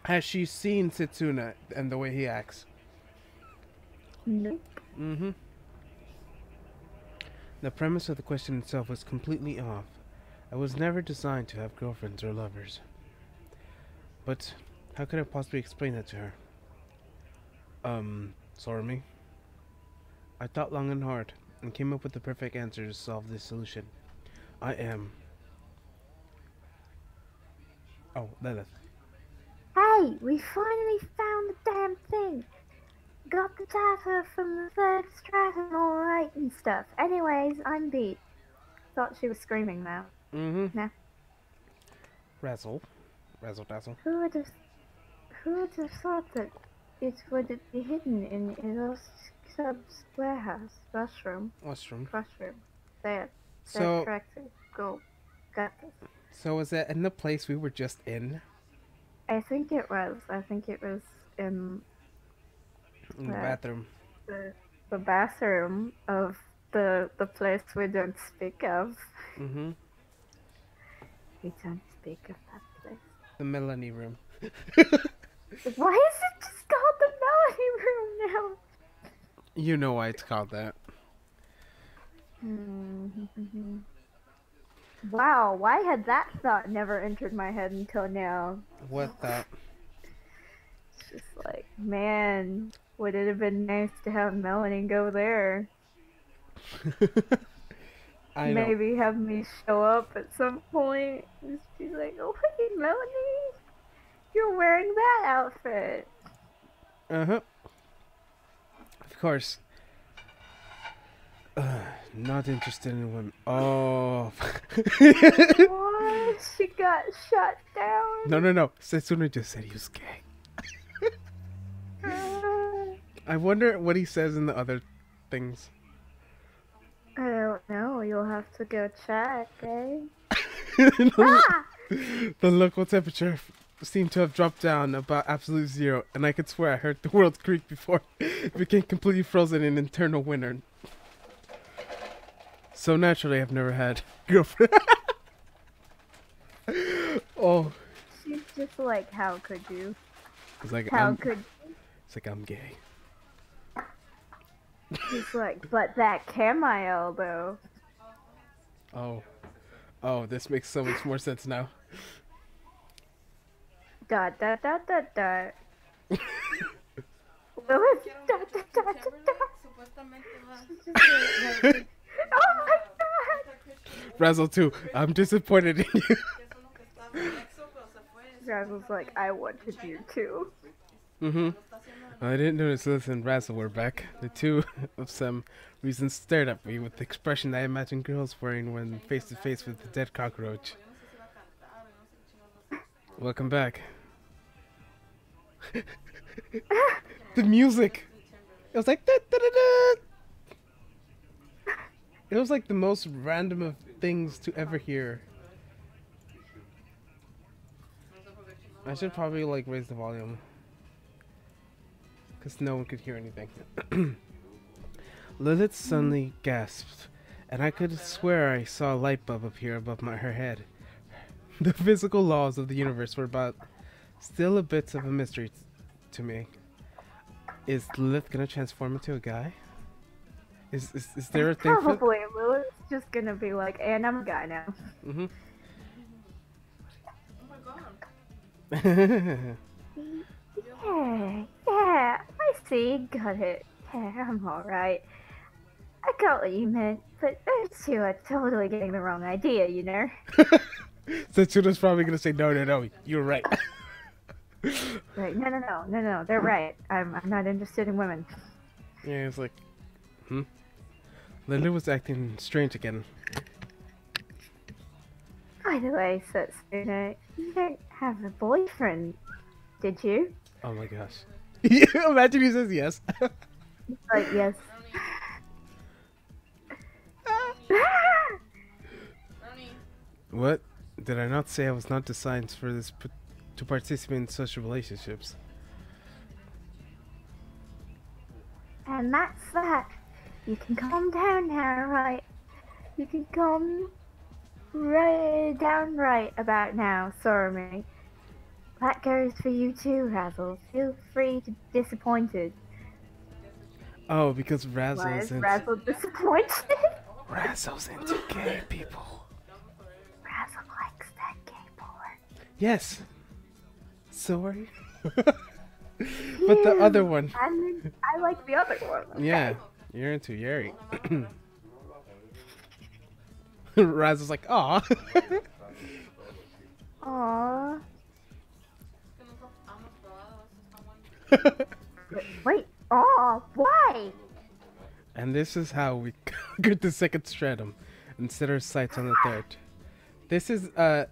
Has she seen Setsuna and the way he acts? Nope. The premise of the question itself was completely off. I was never designed to have girlfriends or lovers. But how could I possibly explain that to her? Sorry. I thought long and hard and came up with the perfect answer to solve this solution. I am... Oh, Lilith. Hey, we finally found the damn thing. Got the data from the third stratum alright and stuff. Anyways, I'm beat. Thought she was screaming now. Nah. Razzle dazzle. Who would have thought that it would be hidden in Illustra's warehouse? Washroom. There. So, That's correct. Go. Got this. so was that in the place we were just in? I think it was. In In the bathroom. the bathroom of the place we don't speak of. Mm-hmm. We don't speak of that place. The Melanie room. Why is it just called the Melody Room now? You know why it's called that. Wow, why had that thought never entered my head until now? What thought? It's just like, man, would it have been nice to have Melanie go there? I know. Maybe have me show up at some point and just be like, oh, hey, Melanie, you're wearing that outfit. Uh-huh. Of course. Not interested in women. Oh. What? She got shut down? No. Setsuna just said he was gay. I wonder what he says in the other things. I don't know. You'll have to go check, eh? the, Ah! the local temperature seemed to have dropped down about absolute zero, and I could swear I heard the world creak before it became completely frozen in eternal winter. So naturally, I've never had girlfriend. Oh, She's just like, how could you? it's like How could I'm gay. He's like, but that Camail though. Oh, this makes so much more sense now. Dot dot dot dot dot. Lilith, dot dot dot dot dot. She's just like, oh my god! Razzle 2, I'm disappointed in you. Razzle's like, I wanted you too. Mm-hmm. I didn't notice Lilith and Razzle were back. The two, of some reason, stared at me with the expression I imagine girls wearing when face to face with the dead cockroach. Welcome back. The music! It was like... Da, da, da, da. It was like the most random of things to ever hear. I should probably like raise the volume. Because no one could hear anything. Lilith suddenly gasped, and I could swear I saw a light bulb appear above her head. The physical laws of the universe were about still a bit of a mystery to me. Is Lilith gonna transform into a guy? Is there a thing for... Probably Lilith's just gonna be like, and I'm a guy now. Mm-hmm. Yeah, I see, got it. Yeah, I'm alright. I got what you meant, but those two are totally getting the wrong idea, you know? So Chuda's probably gonna say, no, you're right. Right, no, they're right. I'm not interested in women. Yeah, it's like, Lily was acting strange again. By the way, Setsuna, you don't have a boyfriend, did you? Oh my gosh. Imagine he says yes. Like, yes. What? Did I not say I was not designed for this to participate in social relationships? And that's that. You can calm down now, right? You can calm down right about now, sorry. That goes for you too, Razzle. Feel free to be disappointed. Oh, because Razzle Why is is into... Razzle disappointed? Razzle's into gay people. Razzle likes that gay porn. Yes. Sorry. But the other one. I like the other one. Okay? Yeah, you're into Yeri. Razzle's like, aw. Aww. Wait. Aw, why? And this is how we conquered the second stratum and set our sights on the third. This is at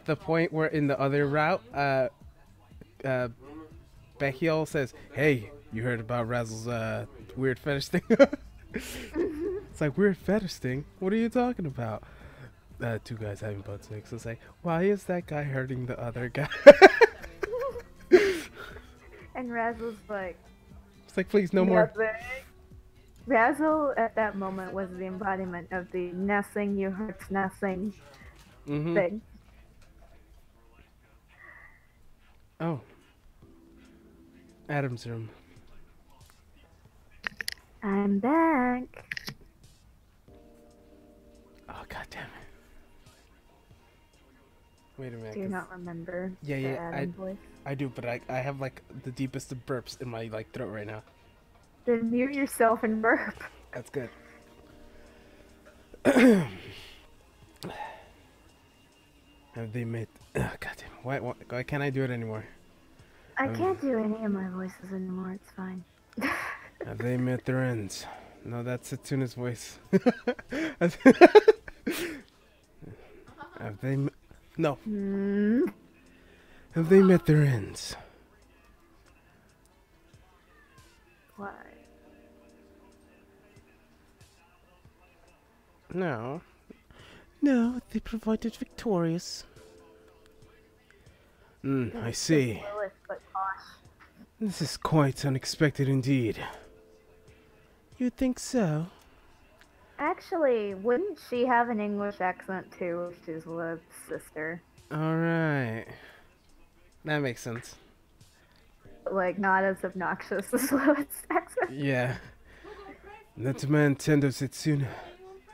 the point where in the other route, Bechiel says, "Hey, you heard about Razzle's weird fetish thing?" It's like, weird fetish thing? What are you talking about? Two guys having butt sex. It's like, why is that guy hurting the other guy? And Razzle's like, It's like, please, no more. Razzle at that moment was the embodiment of the nothing you hurts nothing thing. Oh. Adam's room. I'm back. Oh, god damn it. Wait a minute. Do you not remember Yeah, the yeah, Adam voice? I do, but I have like the deepest of burps in my like throat right now. Then mute yourself and burp. That's good. Have they made... Oh, god damn it. Why can't I do it anymore? I can't do any of my voices anymore, it's fine. Have they met their ends? No, that's Satsuna's voice. Have they... No. Have they met their ends? Why? No. No, they provided victorious. I It's see. just Lilith, but posh. This is quite unexpected indeed. You think so? Actually, wouldn't she have an English accent too if she's Lilith's sister? Alright. That makes sense. Like, not as obnoxious as Lilith's accent. Yeah. That man Tendo Setsuna.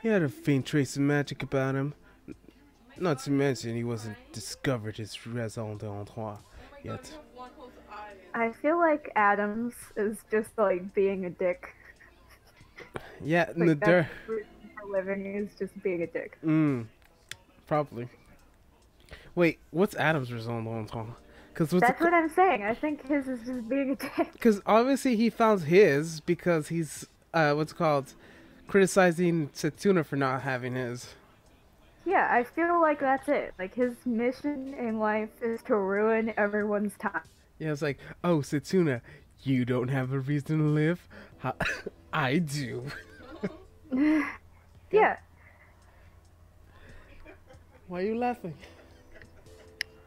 He had a faint trace of magic about him. Not to mention he wasn't discovered his raison d'être yet. I feel like Adams is just like being a dick. Yeah, Like, that's his reason for living is just being a dick. probably. Wait, what's Adam's raison d'être? That's what I'm saying. I think his is just being a dick. Because obviously he found his because he's criticizing Setsuna for not having his. Yeah, I feel like that's it. Like, his mission in life is to ruin everyone's time. Yeah, it's like, oh, Setsuna, you don't have a reason to live? I do. Yeah. Why are you laughing?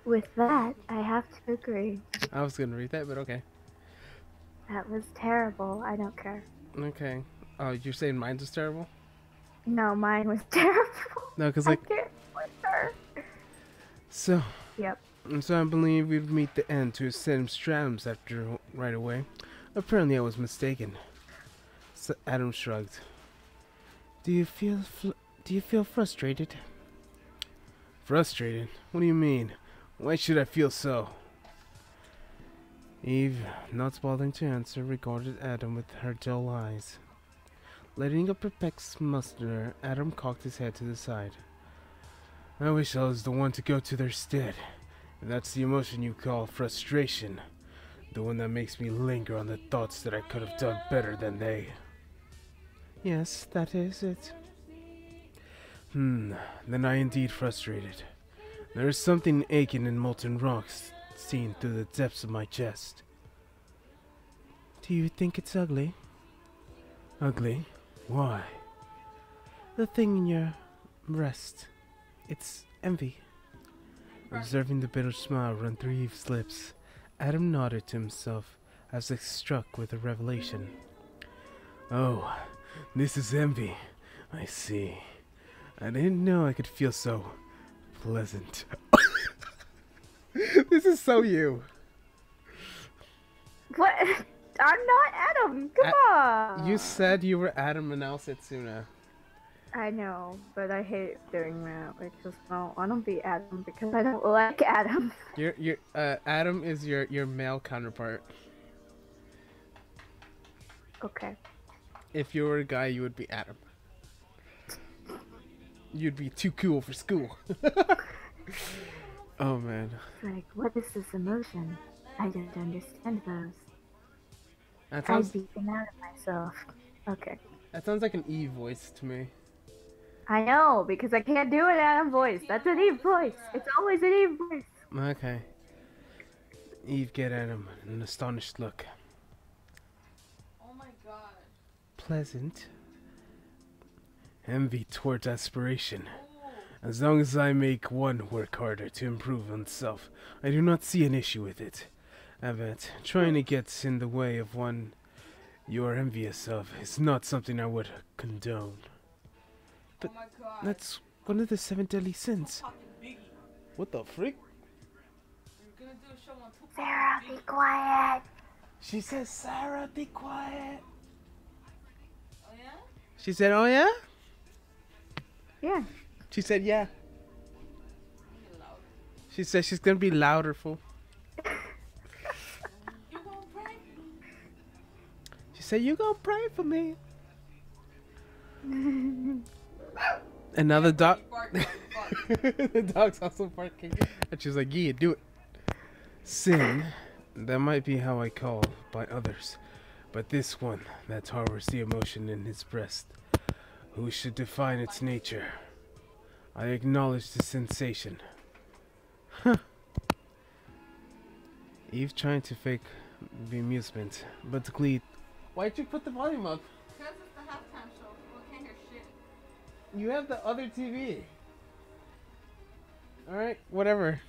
With that, I have to agree. I was gonna read that, but okay. That was terrible. I don't care. Okay. Oh, you're saying mine's is terrible? No, mine was terrible. No, because like, I can't with her. so. Yep. So I believe we'd meet the end to Sam Strams after right away. Apparently I was mistaken. So Adam shrugged. Do you feel frustrated? Frustrated? What do you mean? Why should I feel so? Eve, not bothering to answer, regarded Adam with her dull eyes. Letting a perplexed muster, Adam cocked his head to the side. I wish I was the one to go to their stead. If that's the emotion you call frustration. The one that makes me linger on the thoughts that I could have done better than they. Yes, that is it. Then I indeed frustrated. There is something aching in molten rocks seen through the depths of my chest. Do you think it's ugly? Ugly? Why? The thing in your breast. It's envy. Observing the bitter smile run through Eve's lips, Adam nodded to himself as if struck with a revelation. Oh, this is envy. I see. I didn't know I could feel so pleasant. This is so you. What? I'm not Adam. Come on. You said you were Adam and now Setsuna. I know, but I hate doing that because I don't want to be Adam because I don't like Adam. Adam is your male counterpart. Okay. If you were a guy, you would be Adam. You'd be too cool for school. Oh man. Like, what is this emotion? I don't understand those. That I sounds beat them out of myself. Okay. that sounds like an Eve voice to me. I know, because I can't do an Adam voice. That's an Eve voice. It's always an Eve voice. Okay. Eve gave Adam an astonished look. Oh my god. Pleasant. Envy towards aspiration. As long as I make one work harder to improve oneself, I do not see an issue with it. But trying to get in the way of one you are envious of is not something I would condone. But oh my god. that's one of the 7 deadly sins. Fucking Biggie. What the freak? We're gonna do a show on Tupac. Sarah, be quiet. She says, Sarah, be quiet. Oh yeah? She said, oh yeah? Yeah. She said, yeah. Be loud. She said she's gonna be louder, fool. You gonna pray? She said, you gonna pray for me. And now the dog. Bark, bark, bark. The dog's also barking. And she was like, yeah, do it. Sin, that might be how I call by others. But this one that harbors the emotion in his breast, who should define its nature? I acknowledge the sensation. Huh. Eve trying to fake bemusement, but the glee. Why'd you put the volume up? Because it's the halftime show. People can't hear shit. You have the other TV. Alright, whatever.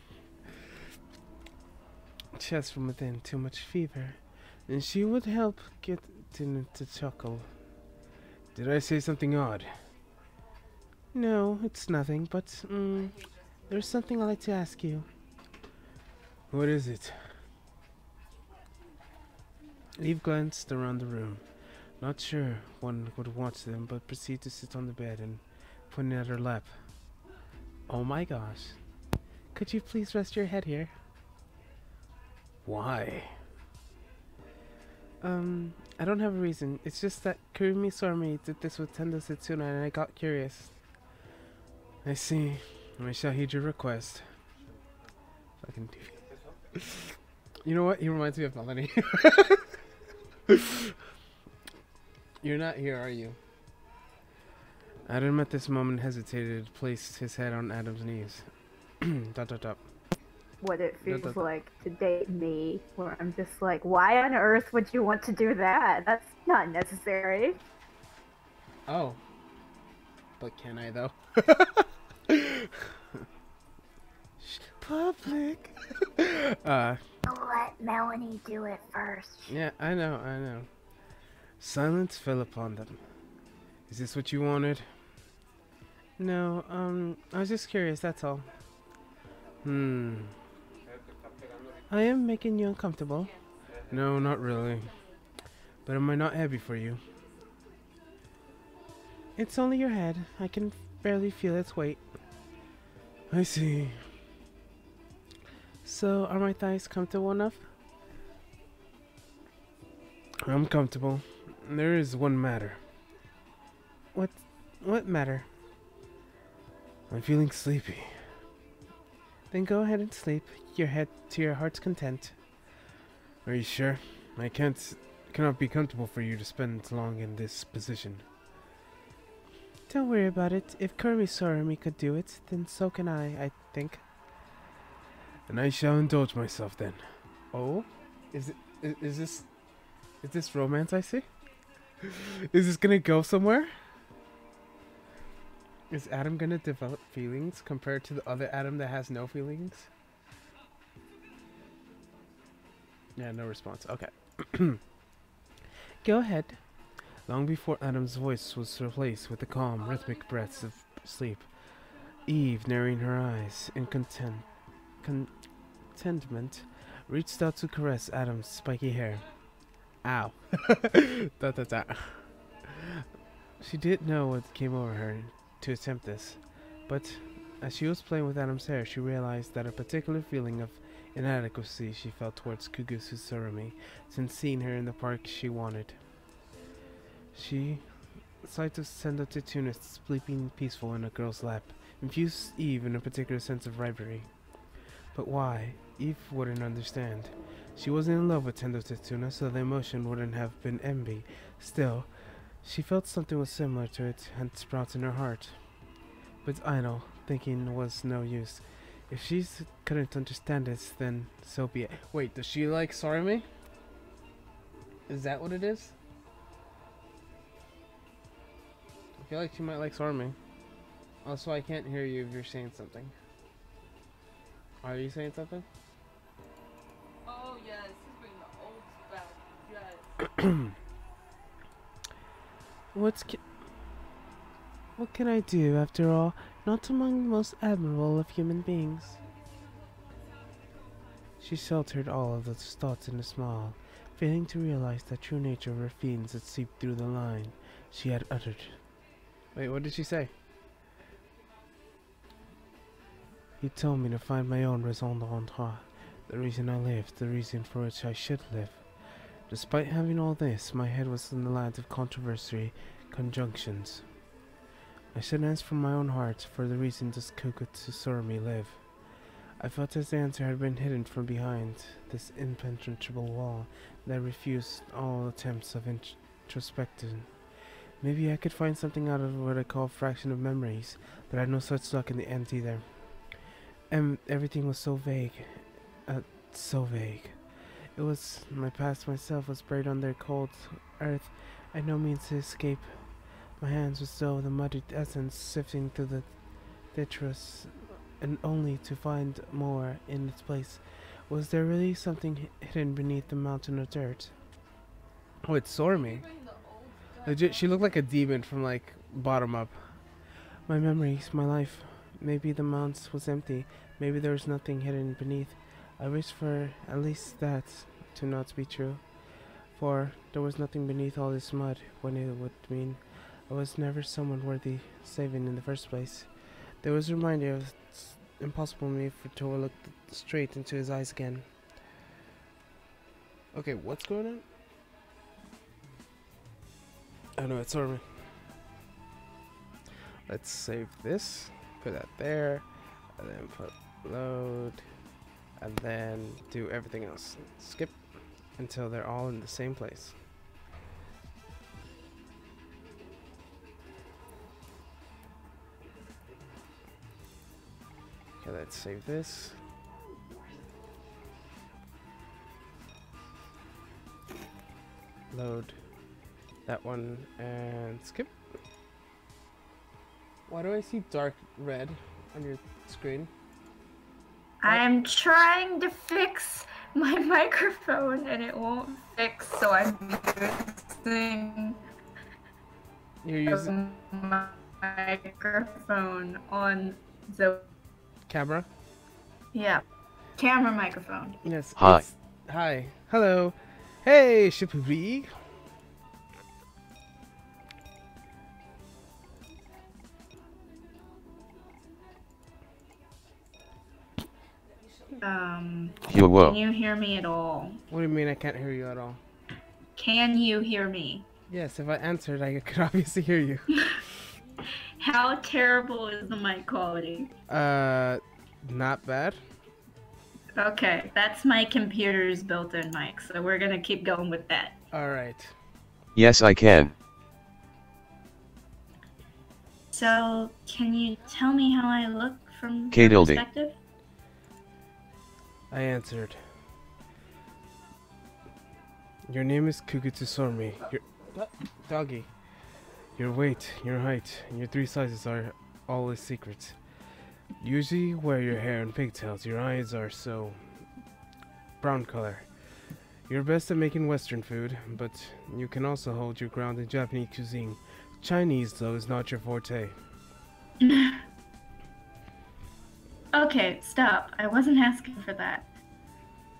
Chest from within, too much fever. And she would help get to chuckle. Did I say something odd? No, it's nothing, but there's something I'd like to ask you. What is it? Eve glanced around the room. Not sure one would watch them, but proceeded to sit on the bed and put it at her lap. Oh my gosh. Could you please rest your head here? Why? I don't have a reason. It's just that Kurumi Sormi did this with Tendo Setsuna and I got curious. I see. I shall heed your request. Fucking dude. You know what? He reminds me of Melanie. You're not here, are you? Adam at this moment hesitated, placed his head on Adam's knees. Dot dot dot. What it feels like to date me, where I'm just like, why on earth would you want to do that? That's not necessary. Oh. But can I though? Public. Let Melanie do it first. Yeah, I know. Silence fell upon them. Is this what you wanted? No, I was just curious, that's all. I am making you uncomfortable. No, not really. But am I not heavy for you? It's only your head. I can barely feel its weight. I see. So, are my thighs comfortable enough? I'm comfortable. There is one matter. What matter? I'm feeling sleepy. Then go ahead and sleep your head to your heart's content. Are you sure? I cannot be comfortable for you to spend long in this position. Don't worry about it. If Kurumi Sorumi could do it, then so can I think. And I shall indulge myself then. Oh? Is this romance I see? Is this gonna go somewhere? Is Adam gonna develop feelings compared to the other Adam that has no feelings? Yeah, no response. Okay. Go ahead. Long before Adam's voice was replaced with the calm, rhythmic breaths of sleep, Eve, narrowing her eyes in contentment, reached out to caress Adam's spiky hair. Ow. Da, da, da. She didn't know what came over her to attempt this, but as she was playing with Adam's hair, she realized that a particular feeling of inadequacy she felt towards Kugusu Surumi since seeing her in the park she wanted. She sight of Sendo Tetsuya sleeping peaceful in a girl's lap infused Eve in a particular sense of rivalry. But why? Eve wouldn't understand. She wasn't in love with Tendo Tetsuya, so the emotion wouldn't have been envy. Still, she felt something was similar to it had sprouted in her heart. But idle thinking was no use. If she couldn't understand it, then so be it. Wait, does she like Sarumi? Is that what it is? I feel like she might like Sarumi. Also, I can't hear you if you're saying something. Are you saying something? Oh yes, he's bringing the old back. Yes. What can I do, after all? Not among the most admirable of human beings. She sheltered all of those thoughts in a smile, failing to realize the true nature of her feelings that seeped through the line she had uttered. Wait, what did she say? He told me to find my own raison d'être, the reason I lived, the reason for which I should live. Despite having all this, my head was in the land of controversy, conjunctions. I should answer from my own heart, for the reason does Kugusu Surumi live. I felt as the answer had been hidden from behind this impenetrable wall that refused all attempts of introspection. Maybe I could find something out of what I call fraction of memories, but I had no such luck in the end either. And everything was so vague. So vague. It was my past myself was buried under cold earth. I had no means to escape. My hands were still the muddy essence sifting through the detritus, and only to find more in its place. Was there really something hidden beneath the mountain of dirt? Oh, it saw me. Bring the old guy Legit, she looked like a demon from like bottom up. My memories, my life. Maybe the mount was empty. Maybe there was nothing hidden beneath. I wish for at least that to not be true. For there was nothing beneath all this mud, when it would mean I was never someone worthy saving in the first place. There was a reminder of it's impossible for me to look straight into his eyes again. Okay, what's going on? Oh no, it's over. Let's save this, put that there, and then put load, and then do everything else. Skip until they're all in the same place. Okay, let's save this. Load that one and skip. Why do I see dark red on your screen? I'm trying to fix my microphone and it won't fix, so I'm using You're using the microphone on the camera? camera microphone. Yes. Hi. Hi. Hello. Hey, Shippy. Hello. Can you hear me at all? What do you mean I can't hear you at all? Can you hear me? Yes, if I answered, I could obviously hear you. How terrible is the mic quality? Not bad. Okay, that's my computer's built-in mic, so we're gonna keep going with that. Alright. Yes, I can. So, can you tell me how I look from K your Dildy. perspective? I answered. Your name is Kugutsusormi. Your doggy. Your weight, your height, and your 3 sizes are always secrets. Usually wear your hair in pigtails. Your eyes are so brown color. You're best at making Western food, but you can also hold your ground in Japanese cuisine. Chinese, though, is not your forte. Okay, stop. I wasn't asking for that.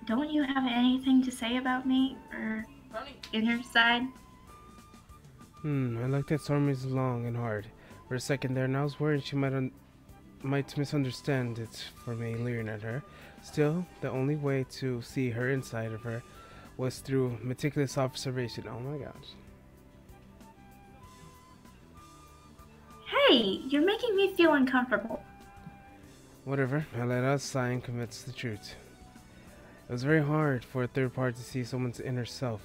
Don't you have anything to say about me or Running. inner side? I like that Sormi's long and hard. For a second there, and I was worried she might misunderstand it for me leering at her. Still, the only way to see her inside of her was through meticulous observation. Oh my gosh. Hey, you're making me feel uncomfortable. Whatever, I let out a sigh and commits the truth. It was very hard for a third party to see someone's inner self.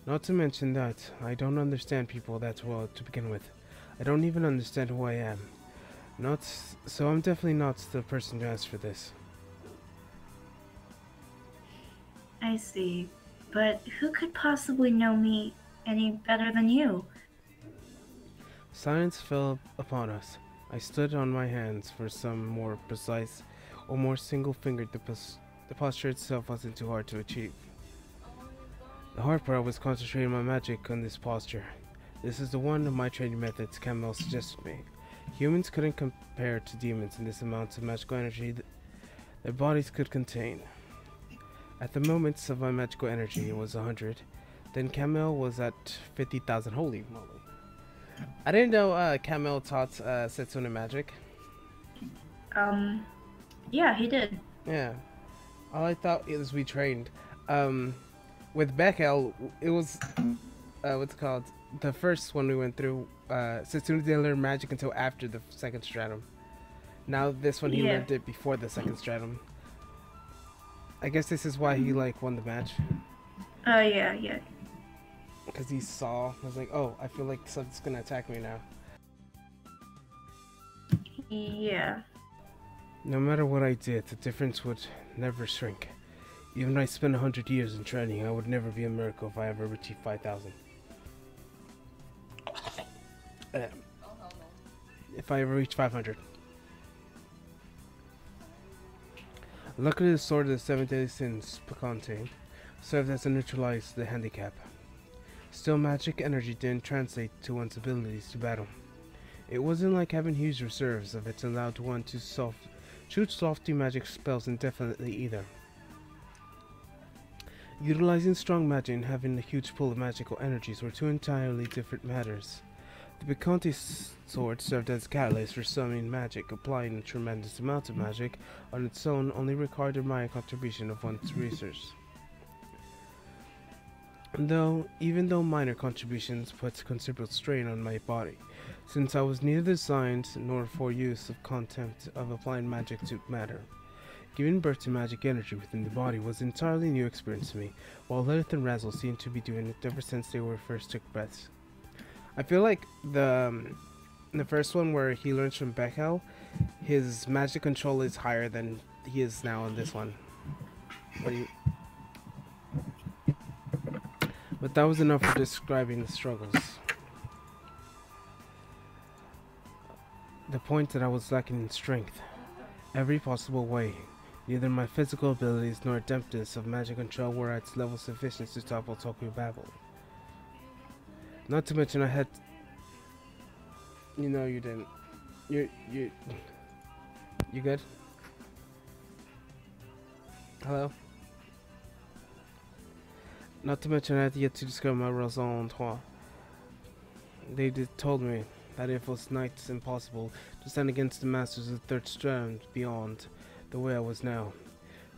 Not to mention that, I don't understand people that well to begin with. I don't even understand who I am. So I'm definitely not the person to ask for this. I see. But who could possibly know me any better than you? Silence fell upon us. I stood on my hands for some more precise or more single-fingered. The posture itself wasn't too hard to achieve. The hard part was concentrating my magic on this posture. This is the one of my training methods Camel suggested me. Humans couldn't compare to demons in this amount of magical energy their bodies could contain. At the moments of my magical energy, it was 100. Then Camel was at 50,000. Holy moly. I didn't know Camel taught Setsuna magic. Yeah, he did. Yeah. All I thought is we trained. With Beckel, it was, what's it called? The first one we went through, Setsuna didn't learn magic until after the second stratum. Now this one, he Yeah. learned it before the second stratum. I guess this is why he, like, won the match. Oh, yeah. Because he saw, I was like, oh, I feel like something's gonna attack me now. Yeah. No matter what I did, the difference would never shrink. Even if I spent 100 years in training, I would never be a miracle if I ever achieved 5,000. Oh hell no. if I ever reach 500. Luckily, the sword of the seven deadly sins, Picante, served as a neutralize the handicap. Still, magic energy didn't translate to one's abilities to battle. It wasn't like having huge reserves of it allowed one to shoot softy magic spells indefinitely either. Utilizing strong magic and having a huge pool of magical energies were two entirely different matters. The Picante sword served as a catalyst for summoning magic. Applying a tremendous amount of magic on its own only required a minor contribution of one's resources. Even though minor contributions put considerable strain on my body, since I was neither designed nor for use of contempt of applying magic to matter. Giving birth to magic energy within the body was an entirely new experience to me, while Lilith and Razzle seemed to be doing it ever since they were first took breaths. I feel like the first one where he learns from Babel, his magic control is higher than he is now in this one. But that was enough for describing the struggles. The point that I was lacking in strength. Every possible way. Neither my physical abilities nor adeptness of magic control were at level sufficient to topple Tokyo Babel. Not to mention I had... You know you didn't. You good? Hello? Not to mention I had yet to discover my raison d'être. They told me that it was nights impossible to stand against the masters of the third strand beyond the way I was now.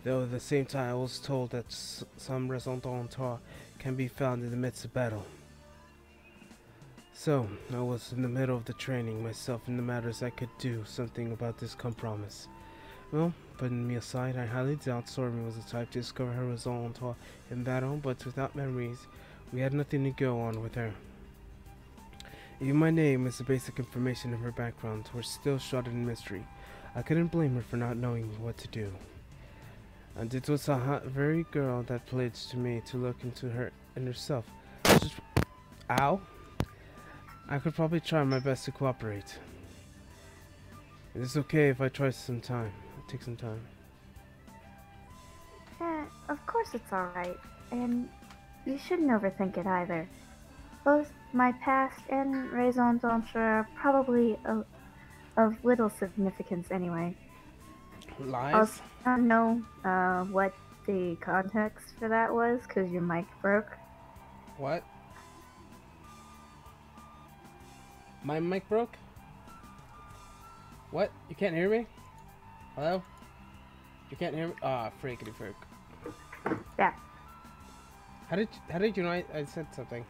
Though at the same time I was told that some raison d'être can be found in the midst of battle. So, I was in the middle of the training myself in the matters I could do something about this compromise. Well, putting me aside, I highly doubt Stormy was the type to discover her raison d'être in battle, but without memories, we had nothing to go on with her. Even my name and the basic information of her background were still shrouded in mystery. I couldn't blame her for not knowing what to do. And it was a very girl that pledged to me to look into her and herself. Ow! I could probably try my best to cooperate. It's okay if I try some time. Take some time. Of course it's alright, and you shouldn't overthink it either. Both my past and raison d'être are probably of little significance anyway. Lies? I don't know what the context for that was, because your mic broke. What? My mic broke? What? You can't hear me? Hello? You can't hear me? Ah, freakity frick. Yeah. How did you know I said something?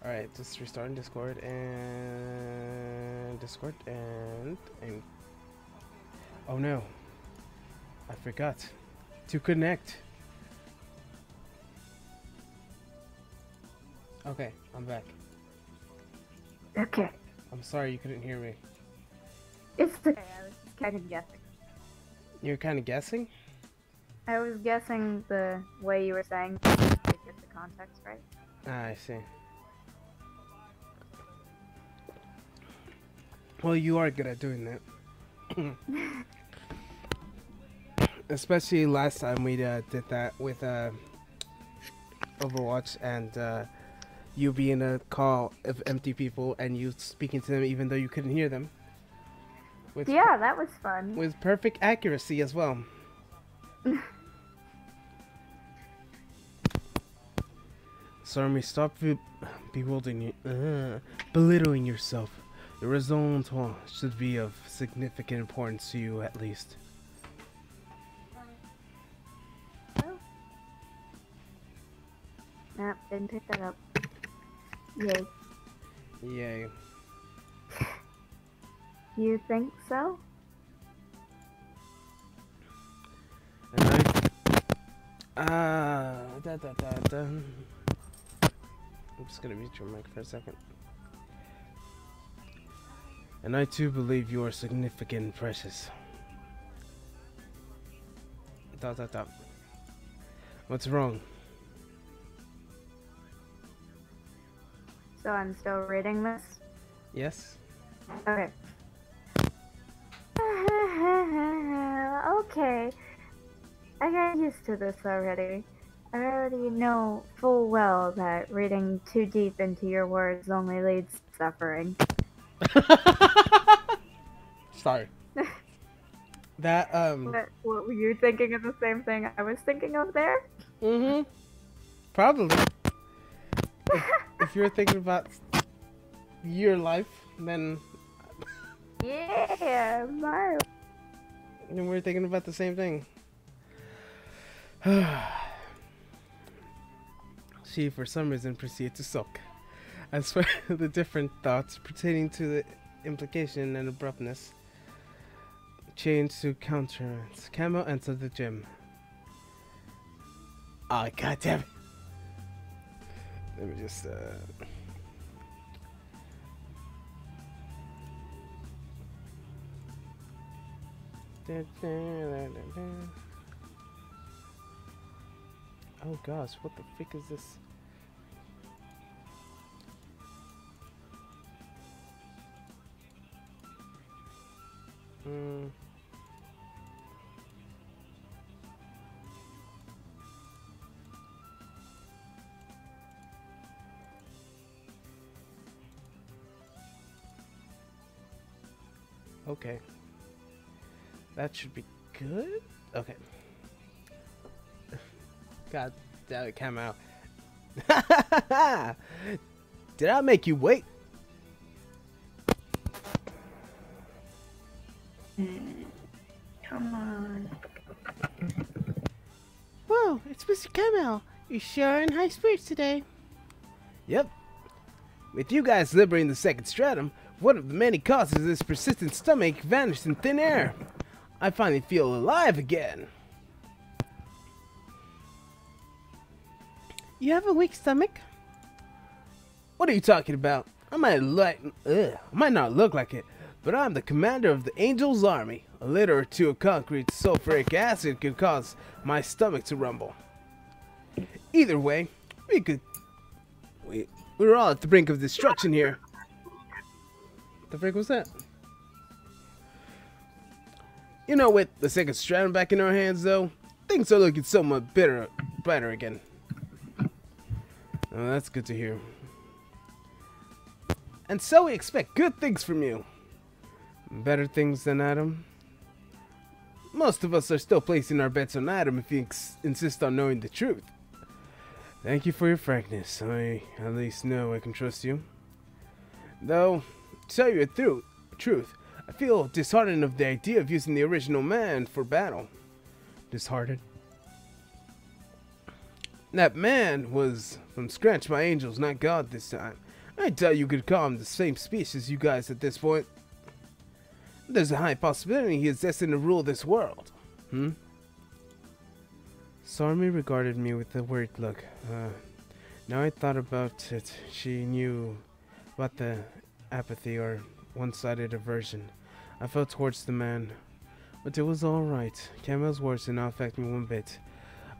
Alright, just restarting Discord and oh no. I forgot to connect. Okay, I'm back. Okay. I'm sorry you couldn't hear me. It's okay, I was just kind of guessing. You're kind of guessing? I was guessing the way you were saying to get the context right. Ah, I see. Well, you are good at doing that. Especially last time we did that with Overwatch and you being a call of empty people and you speaking to them even though you couldn't hear them. Yeah, that was fun. With perfect accuracy as well. Sorry, stop belittling yourself. Your raison d'être should be of significant importance to you at least. Oh. Nah, didn't pick that up. Yay. Yay. You think so? And I'm just gonna mute your mic for a second. And I too believe you are significant and precious. What's wrong? So I'm still reading this? Yes? Okay. Okay. I got used to this already. I already know full well that reading too deep into your words only leads to suffering. Sorry. That, What were you thinking of the same thing I was thinking of there? Mm-hmm. Probably. If you're thinking about your life, then Yeah, my. we're thinking about the same thing. She, for some reason, proceeded to sulk. As for the different thoughts pertaining to the implication and abruptness, changed to countenance. Camo entered the gym. Oh, god damn it. Let me just, Oh gosh, what the frick is this? Okay. That should be good? Okay. God damn it, came out. Did I make you wait? Come on. Whoa, it's Mr. Kamel. You sure are in high spirits today. Yep. With you guys liberating the second stratum, one of the many causes of this persistent stomachache vanished in thin air. I finally feel alive again. You have a weak stomach? What are you talking about? I might not look like it, but I'm the commander of the Angel's Army. A liter or two of concrete sulfuric acid could cause my stomach to rumble. Either way, we're all at the brink of destruction here. What the frick was that? You know, with the second stratum back in our hands, though, things are looking somewhat better again. Oh, that's good to hear. And so we expect good things from you. Better things than Adam? Most of us are still placing our bets on Adam if you insist on knowing the truth. Thank you for your frankness. I at least know I can trust you. Though, to tell you the truth, I feel disheartened of the idea of using the original man for battle. Disheartened? That man was from scratch by angels, not God this time. I doubt you could call him the same species as you guys at this point. There's a high possibility he is destined to rule this world. Sarmi regarded me with a worried look. Now I thought about it, she knew about the apathy or one-sided aversion I felt towards the man. But it was alright. Camel's words did not affect me one bit.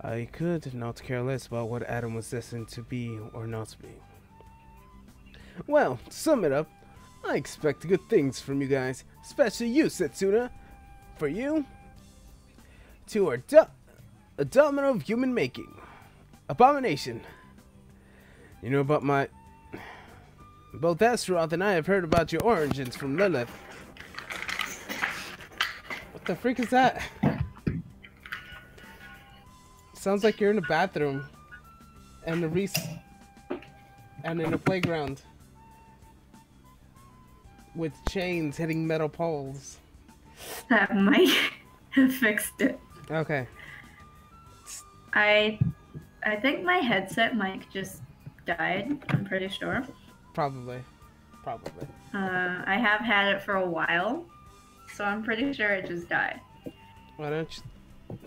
I could not care less about what Adam was destined to be or not be. Well, to sum it up, I expect good things from you guys, especially you, Setsuna. For you, two are a domino of human making. Abomination. You know about my... Both Astaroth and I have heard about your origins from Lilith. What the freak is that? Sounds like you're in a bathroom. And in a playground. With chains hitting metal poles. That might have fixed it. Okay. I think my headset mic just died. I'm pretty sure. Probably. I have had it for a while, so I'm pretty sure it just died. Why don't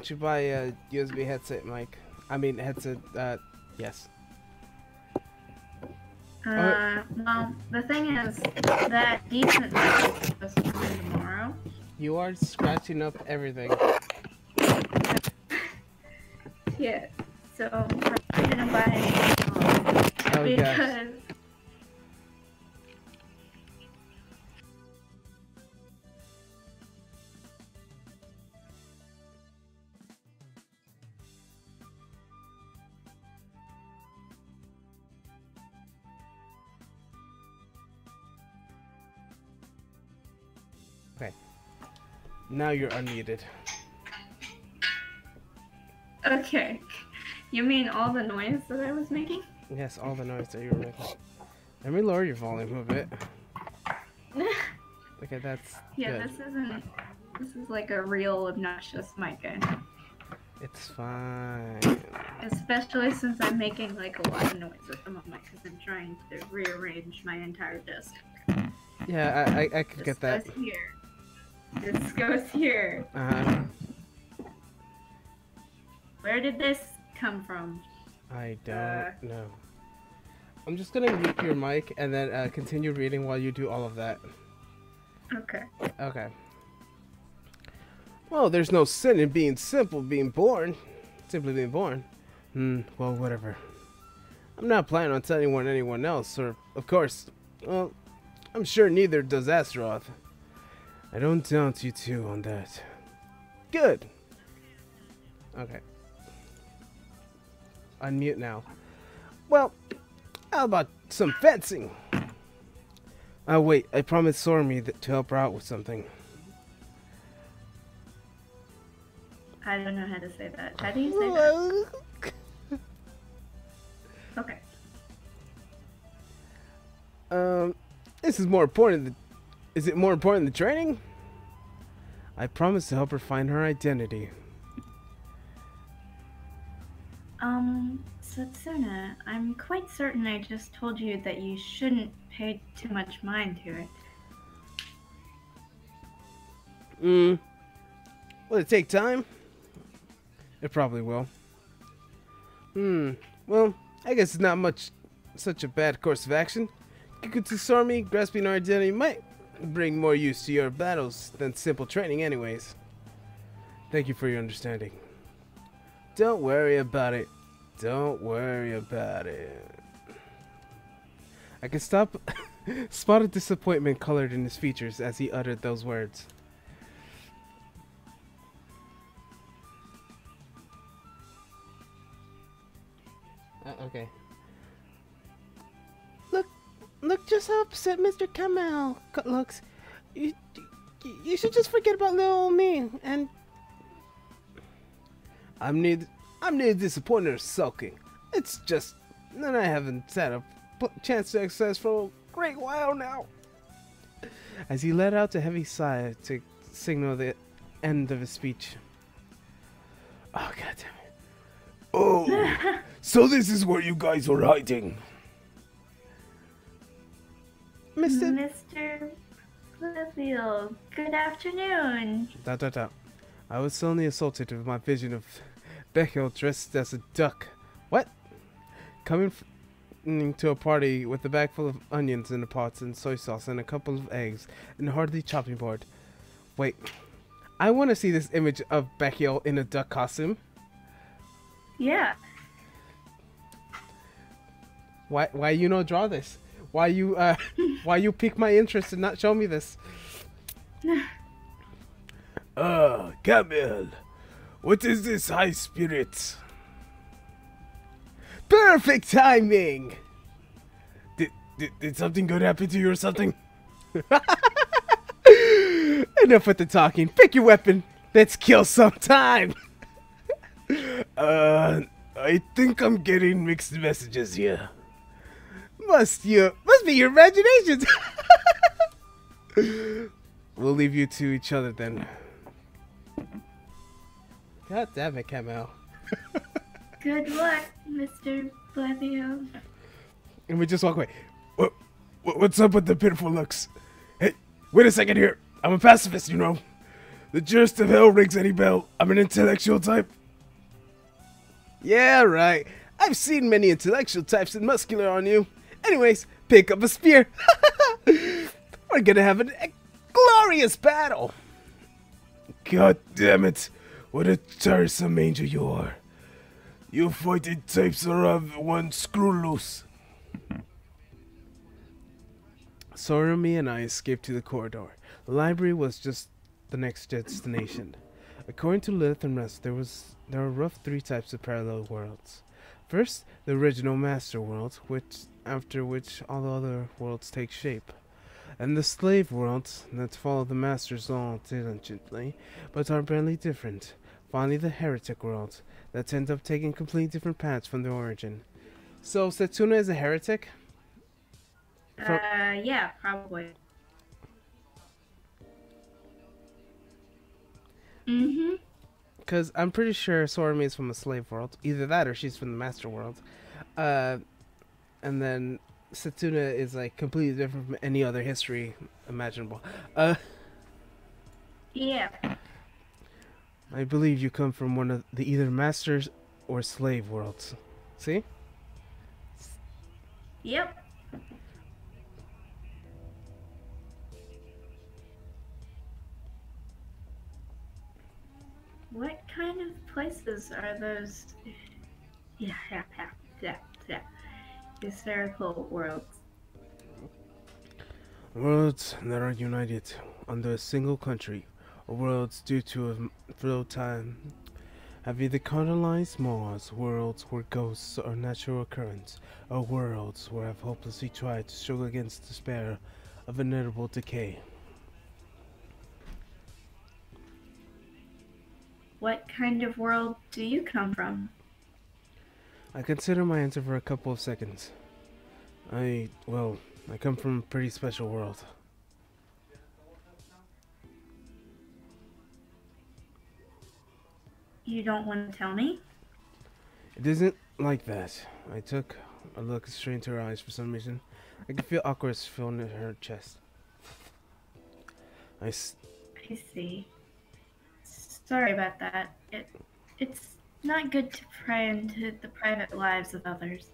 you buy a USB headset mic? I mean headset. Yes. Well, the thing is that decent mic is supposed to come tomorrow. You are scratching up everything. Yeah, so I'm gonna buy it Oh because gosh. Okay. Now you're unmuted. Okay. You mean all the noise that I was making? Yes, all the noise that you were making. Let me lower your volume a bit. Okay, that's Yeah, good. this is like a real obnoxious mic. It's fine. Especially since I'm making like a lot of noise at the moment because I'm trying to rearrange my entire desk. Yeah, I could get that. This goes here. This goes here. Where did this come from? I don't know. I'm just gonna mute your mic and then continue reading while you do all of that. Okay. Okay. Well, there's no sin in being simply being born. Well, whatever. I'm not planning on telling anyone else, or, of course, well, I'm sure neither does Astaroth. I don't doubt you two on that. Good. Okay. Unmute now. Well, how about some fencing? Oh, wait, I promised Sormi to help her out with something. I don't know how to say that. How do you say that? Okay. This is more important. Is it more important than training? I promised to help her find her identity. Satsuna, I'm quite certain I just told you that you shouldn't pay too much mind to it. Will it take time? It probably will. Well, I guess it's not such a bad course of action. Kikutsusarmi, grasping our identity might bring more use to your battles than simple training anyways. Thank you for your understanding. Don't worry about it. Don't worry about it. I can spotted disappointment colored in his features as he uttered those words. Okay. Look just how upset Mr. Kamel looks. You should just forget about little old me, and I'm neither disappointed or sulking. It's just that I haven't had a chance to exercise for a great while now. As he let out a heavy sigh to signal the end of his speech. Oh, God damn it. Oh, so this is where you guys are hiding. Mr. Bluefield, good afternoon. I was suddenly assaulted with my vision of Beckel dressed as a duck. What? Coming to a party with a bag full of onions in the pots and soy sauce and a couple of eggs and a hearty chopping board. Wait, I want to see this image of Beckel in a duck costume. Yeah. Why you no draw this? Why you pique my interest and not show me this? Camille, what is this high spirit? Perfect timing! Did something good happen to you or something? Enough with the talking. Pick your weapon. Let's kill some time. I think I'm getting mixed messages here. Must be your imagination. We'll leave you to each other then. God damn it, Kamel. Good luck, Mr. Bluefield. And we just walk away. What's up with the pitiful looks? Hey, wait a second here. I'm a pacifist, you know. The jurist of hell rings any bell. I'm an intellectual type. Yeah, right. I've seen many intellectual types and muscular on you. Anyways, pick up a spear. We're gonna have a glorious battle. God damn it. What a tiresome angel you are. You fighting types are of one screw loose. Sorumi and I escaped to the corridor. The library was just the next destination. According to Lilith and Rest, there are rough 3 types of parallel worlds. First, the original master world, after which all the other worlds take shape. and the slave worlds that follow the master's law diligently, but are barely different. Finally, the heretic worlds that end up taking completely different paths from their origin. So, Setsuna is a heretic? Yeah, probably. Mm-hmm. Because I'm pretty sure Sorami is from a slave world. Either that or she's from the master world. And then Setsuna is like completely different from any other history imaginable. Yeah. I believe you come from one of the either masters or slave worlds. See? Yep. What kind of places are those? Yeah. Hysterical worlds. Worlds that are united under a single country, or worlds due to a flow time, have either colonized Mars, worlds where ghosts are natural occurrence, or worlds where have hopelessly tried to struggle against despair of inevitable decay. What kind of world do you come from? I consider my answer for a couple of seconds. I come from a pretty special world. You don't want to tell me? It isn't like that. I took a look straight into her eyes for some reason. I could feel awkward feeling in her chest. I see. Sorry about that. It's not good to pry into the private lives of others.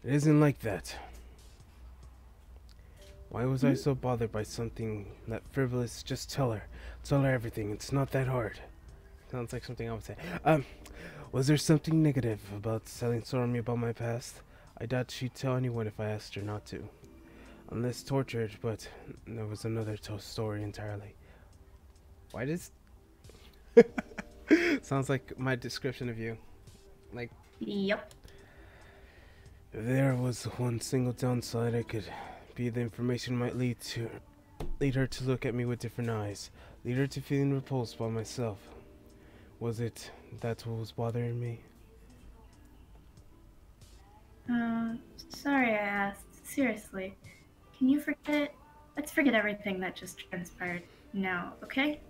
It isn't like that. Why was I so bothered by something that frivolous? Just tell her. Tell her everything. It's not that hard. Sounds like something I would say. Was there something negative about telling Sorami about my past? I doubt she'd tell anyone if I asked her not to. Unless tortured, but there was another story entirely. Why does... Sounds like my description of you. Like... Yep. If there was one single downside, I could be the information might lead her to look at me with different eyes, lead her to feeling repulsed by myself. Was it that what was bothering me? Sorry I asked. Seriously. Can you forget it? Let's forget everything that just transpired now, okay?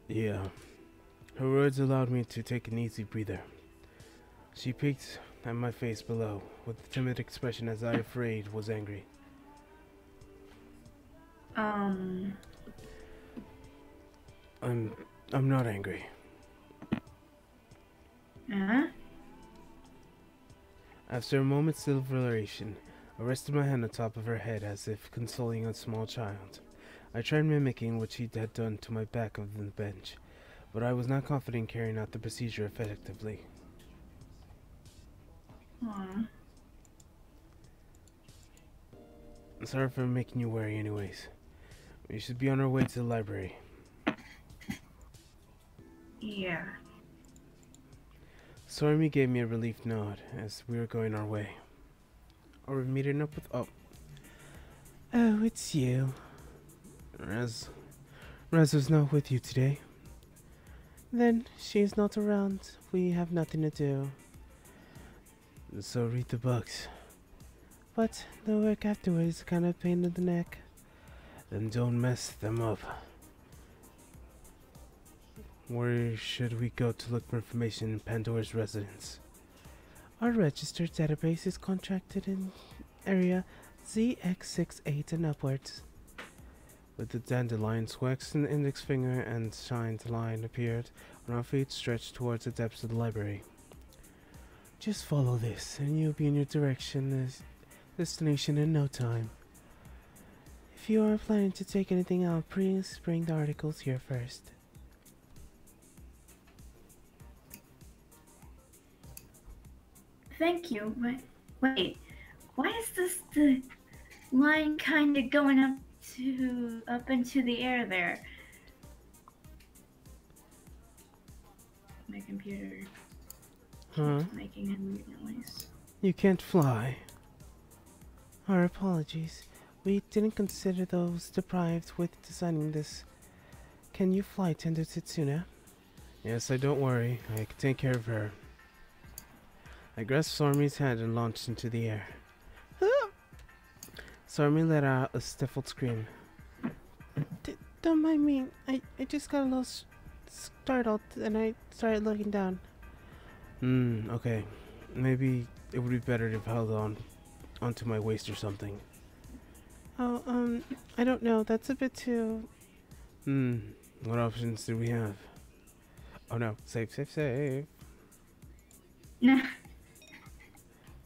Yeah. Her words allowed me to take an easy breather. She peeked at my face below, with a timid expression as I afraid was angry. I'm not angry. After a moment's deliberation, I rested my hand on top of her head as if consoling a small child. I tried mimicking what she had done to my back of the bench, but I was not confident in carrying out the procedure effectively. Aww. Sorry for making you worry anyways. We should be on our way to the library. Yeah. Sormi gave me a relieved nod as we were going our way. Are we meeting up with... Oh, it's you. Raz was not with you today. Then she's not around. We have nothing to do. So read the books. But the work afterwards is kind of pain in the neck. Then don't mess them up. Where should we go to look for information in Pandora's residence? Our registered database is contracted in area ZX68 and upwards. With the dandelions waxed an index finger and shined line appeared on our feet stretched towards the depths of the library. Just follow this and you'll be in your destination in no time. If you are planning to take anything out, please bring the articles here first. Thank you, but wait, why is this the line kind of going up into the air there? My computer keeps making a weird noise. You can't fly. Our apologies. we didn't consider those deprived with designing this. Can you fly, Tender Tetsuna? Yes, don't worry. I can take care of her. I grasped Sormi's hand and launched into the air. Sormi let out a stifled scream. Don't mind me. I just got a little startled and I started looking down. Okay. Maybe it would be better if I held onto my waist or something. Oh, I don't know. That's a bit too... What options do we have? Oh no. Safe.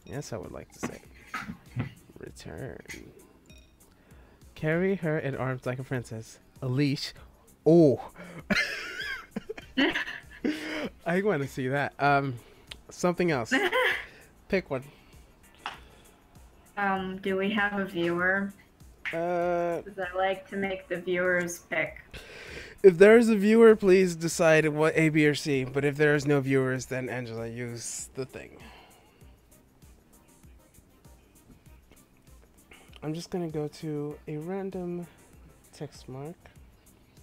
Yes, I would like to say. Return. Carry her in arms like a princess. A leash. Oh. I want to see that. Something else. Pick one. Do we have a viewer? Because I like to make the viewers pick. If there is a viewer, please decide what A, B, or C. But if there is no viewers, then Angela, use the thing. I'm just gonna go to a random text mark.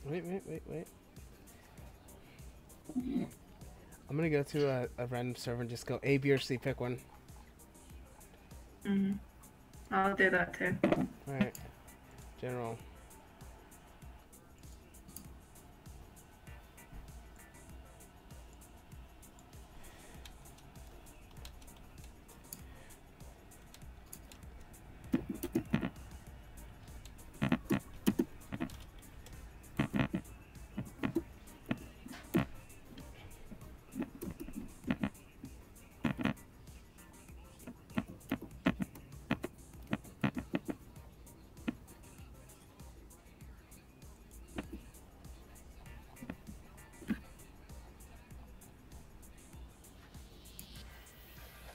Wait. I'm gonna go to a random server and just go A, B, or C. Pick one. I'll do that too. Alright. General.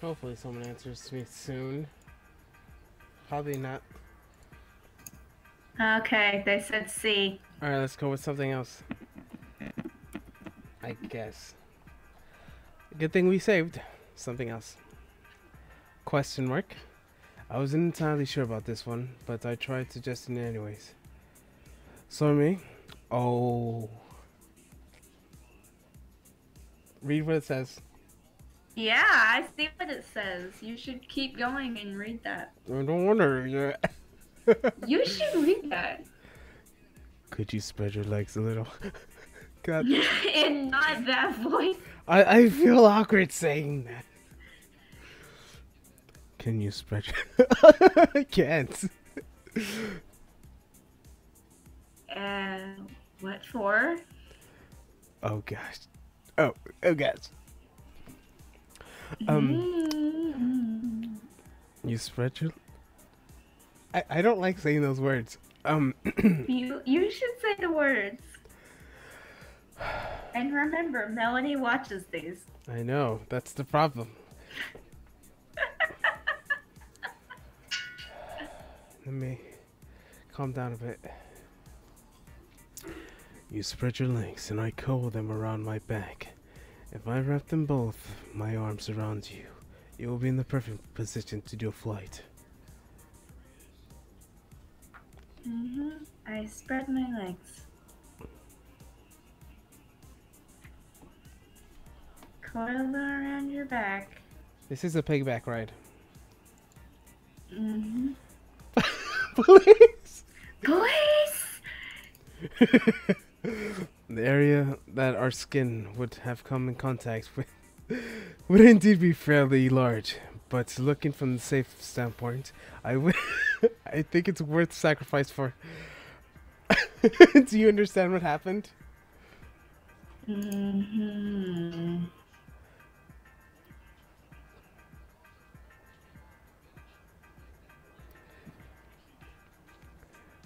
Hopefully someone answers me soon. Probably not. Okay, they said C. Alright, let's go with something else. I guess. Good thing we saved. Something else. Question mark. I wasn't entirely sure about this one, but I tried suggesting it anyways. Sorry. Oh. Read what it says. Yeah, I see what it says. You should keep going and read that. I don't want to read it. You should read that. Could you spread your legs a little? God. And not that voice. I feel awkward saying that. Can you spread your... I can't. What for? Oh gosh. Oh gosh. You spread your... I don't like saying those words. You should say the words. And remember, Melanie watches these. I know, that's the problem. Let me calm down a bit. You spread your legs and I curl them around my back. If I wrap them both, my arms around you, you will be in the perfect position to do a flight. I spread my legs. Coil around your back. This is a pigback ride. Police! The area that our skin would have come in contact with would indeed be fairly large, but looking from the safe standpoint, I think it's worth sacrifice for. Do you understand what happened?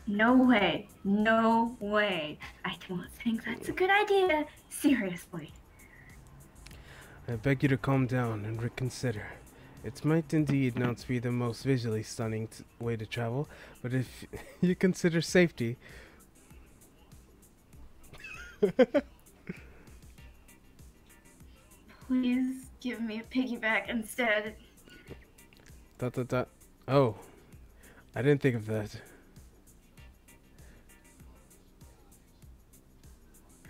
No way. No way. I don't think that's a good idea. Seriously. I beg you to calm down and reconsider. It might indeed not be the most visually stunning way to travel, but if you consider safety... Please give me a piggyback instead. Oh, I didn't think of that.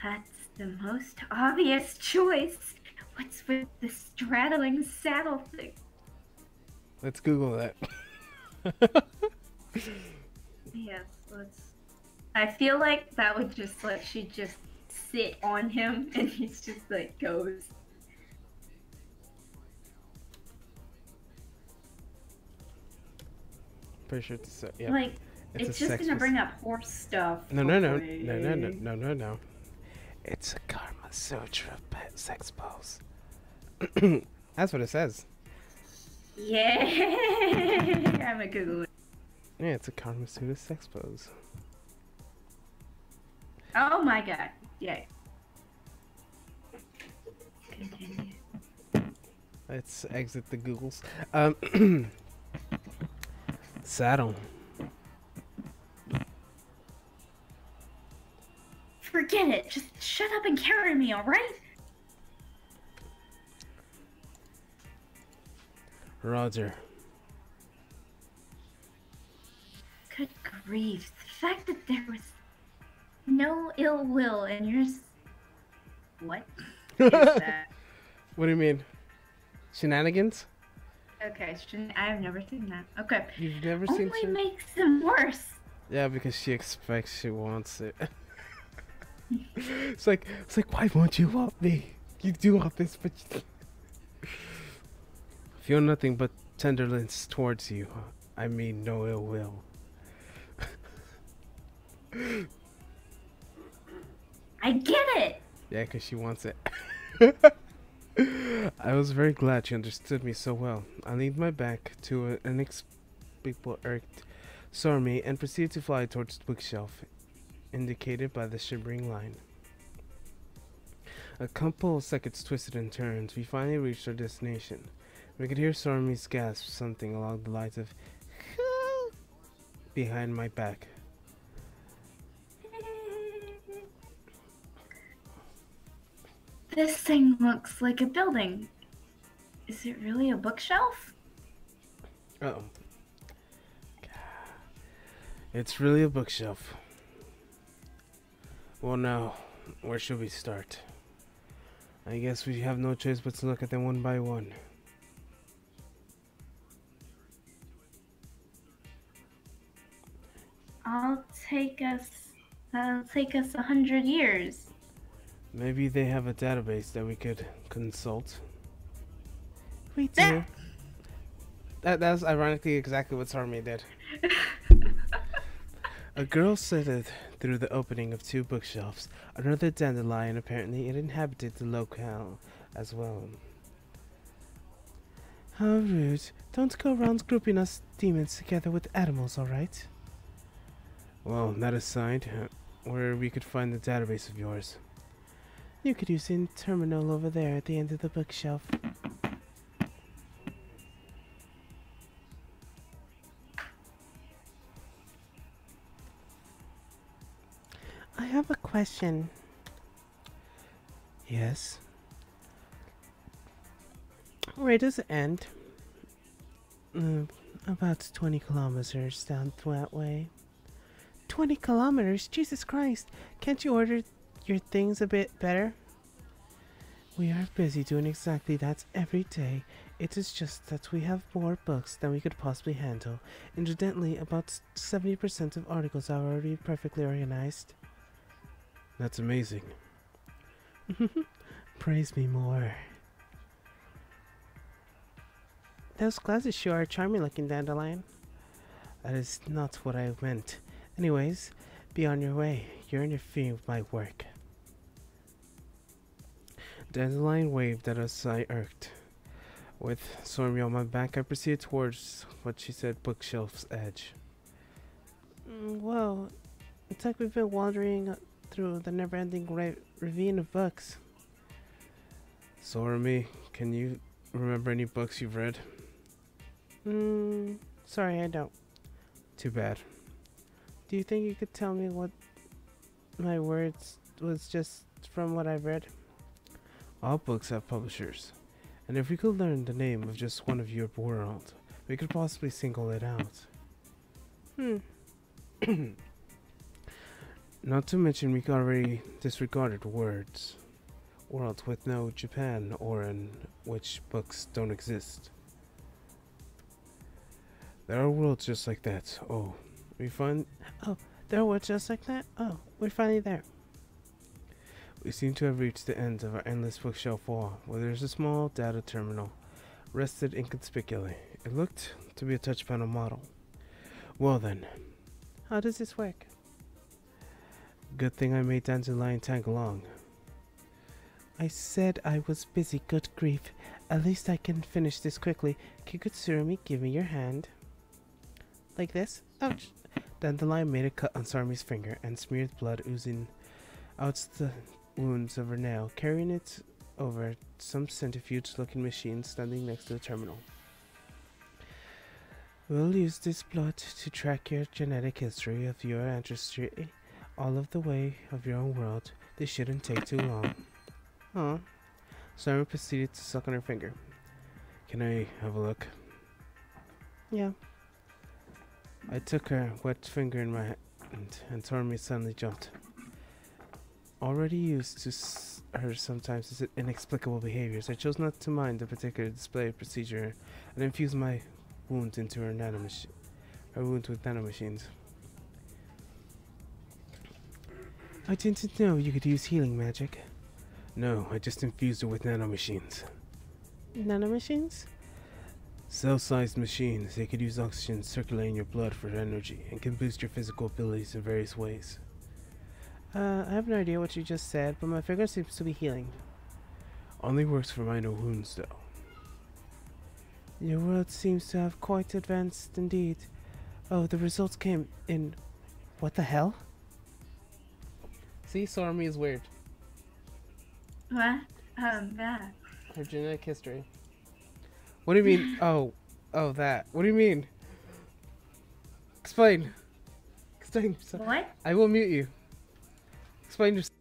That's the most obvious choice. What's with the straddling saddle thing? Let's Google that. Yes, let's. I feel like that would just let she just sit on him and he's just like goes. Pretty sure it's a, yeah. Like, It's it's a just sex gonna pos- bring up horse stuff. No, no, no, hopefully. no, no, no, no, no, no. It's a Karma Sutra sex pose. That's what it says. Yeah, I'm gonna Google it. Yeah, it's a Karma Sutra sex pose. Oh my god. Yay. Continue. Let's exit the Googles. Saddle. Forget it. Just shut up and carry me, alright? Roger. Good grief. The fact that there was no ill will in yours. What is that? What do you mean? Shenanigans? Okay, I've never seen that. Okay. You've never seen Only makes them worse. Yeah, because she expects, she wants it. It's like, why won't you want me? You do want this, but you... Feel nothing but tenderness towards you. I mean, no ill will. I get it. Yeah, because she wants it. I was very glad she understood me so well. I leaned my back to an inexplicable earth, saw me, and proceeded to fly towards the bookshelf, indicated by the shivering line. A couple of seconds twisted and turned, we finally reached our destination. We could hear Sormi's gasp something along the lines of behind my back. This thing looks like a building. Is it really a bookshelf? Uh-oh. It's really a bookshelf. Well, now, where should we start? I guess we have no choice but to look at them one by one. That'll take us 100 years. Maybe they have a database that we could consult. We do. That's ironically exactly what Sarmi did. A girl slithed through the opening of two bookshelves. Another dandelion, apparently it inhabited the locale as well. How rude. Don't go around grouping us demons together with animals, alright? Well, that aside, where we could find the database of yours. You could use the terminal over there at the end of the bookshelf. I have a question. Yes? Where does it end? About 20 kilometers down that way. 20 kilometers? Jesus Christ! Can't you order your things a bit better? We are busy doing exactly that every day. It is just that we have more books than we could possibly handle. Incidentally, about 70% of articles are already perfectly organized. That's amazing. Praise me more. Those glasses sure are charming looking, Dandelion. That is not what I meant. Anyways, be on your way. You're interfering with my work. Dandelion waved at us, I irked. With Sormi on my back, I proceeded towards what she said bookshelf's edge. Well, it's like we've been wandering through the never-ending ravine of books. Sormi, can you remember any books you've read? Sorry, I don't. Too bad. Do you think you could tell me what my words was just from what I've read? All books have publishers, and if we could learn the name of just one of your world, we could possibly single it out. Not to mention we already disregarded words. Worlds with no Japan or in which books don't exist. There are worlds just like that. Oh, Oh, there are worlds just like that? Oh, we're finally there. We seem to have reached the end of our endless bookshelf wall, where there's a small data terminal, rested inconspicuously. It looked to be a touch panel model. Well then, how does this work? Good thing I made Dandelion tag along. I said I was busy, good grief. At least I can finish this quickly. Kikutsurumi, give me your hand. Like this? Ouch! Dandelion made a cut on Sarmi's finger and smeared blood oozing out the wounds of her nail, carrying it over some centrifuge-looking machine standing next to the terminal. We'll use this blood to track your genetic history of your ancestry all of the way of your own world. This shouldn't take too long. Aw. Sarmi proceeded to suck on her finger. Can I have a look? Yeah. I took her wet finger in my hand, and Sarmi suddenly jumped. Already used to her sometimes inexplicable behaviors, I chose not to mind the particular display procedure and infused my wound into her wound with nanomachines. I didn't know you could use healing magic. No, I just infused her with nanomachines. Nanomachines? Cell-sized machines. They could use oxygen circulating your blood for energy and can boost your physical abilities in various ways. I have no idea what you just said, but my finger seems to be healing. Only works for minor wounds, though. Your world seems to have quite advanced indeed. Oh, the results came in... What the hell? See, Sarmi is weird. What? That. Her genetic history. What do you mean? Oh, that. What do you mean? Explain. Explain yourself. What? I will mute you. Explain yourself.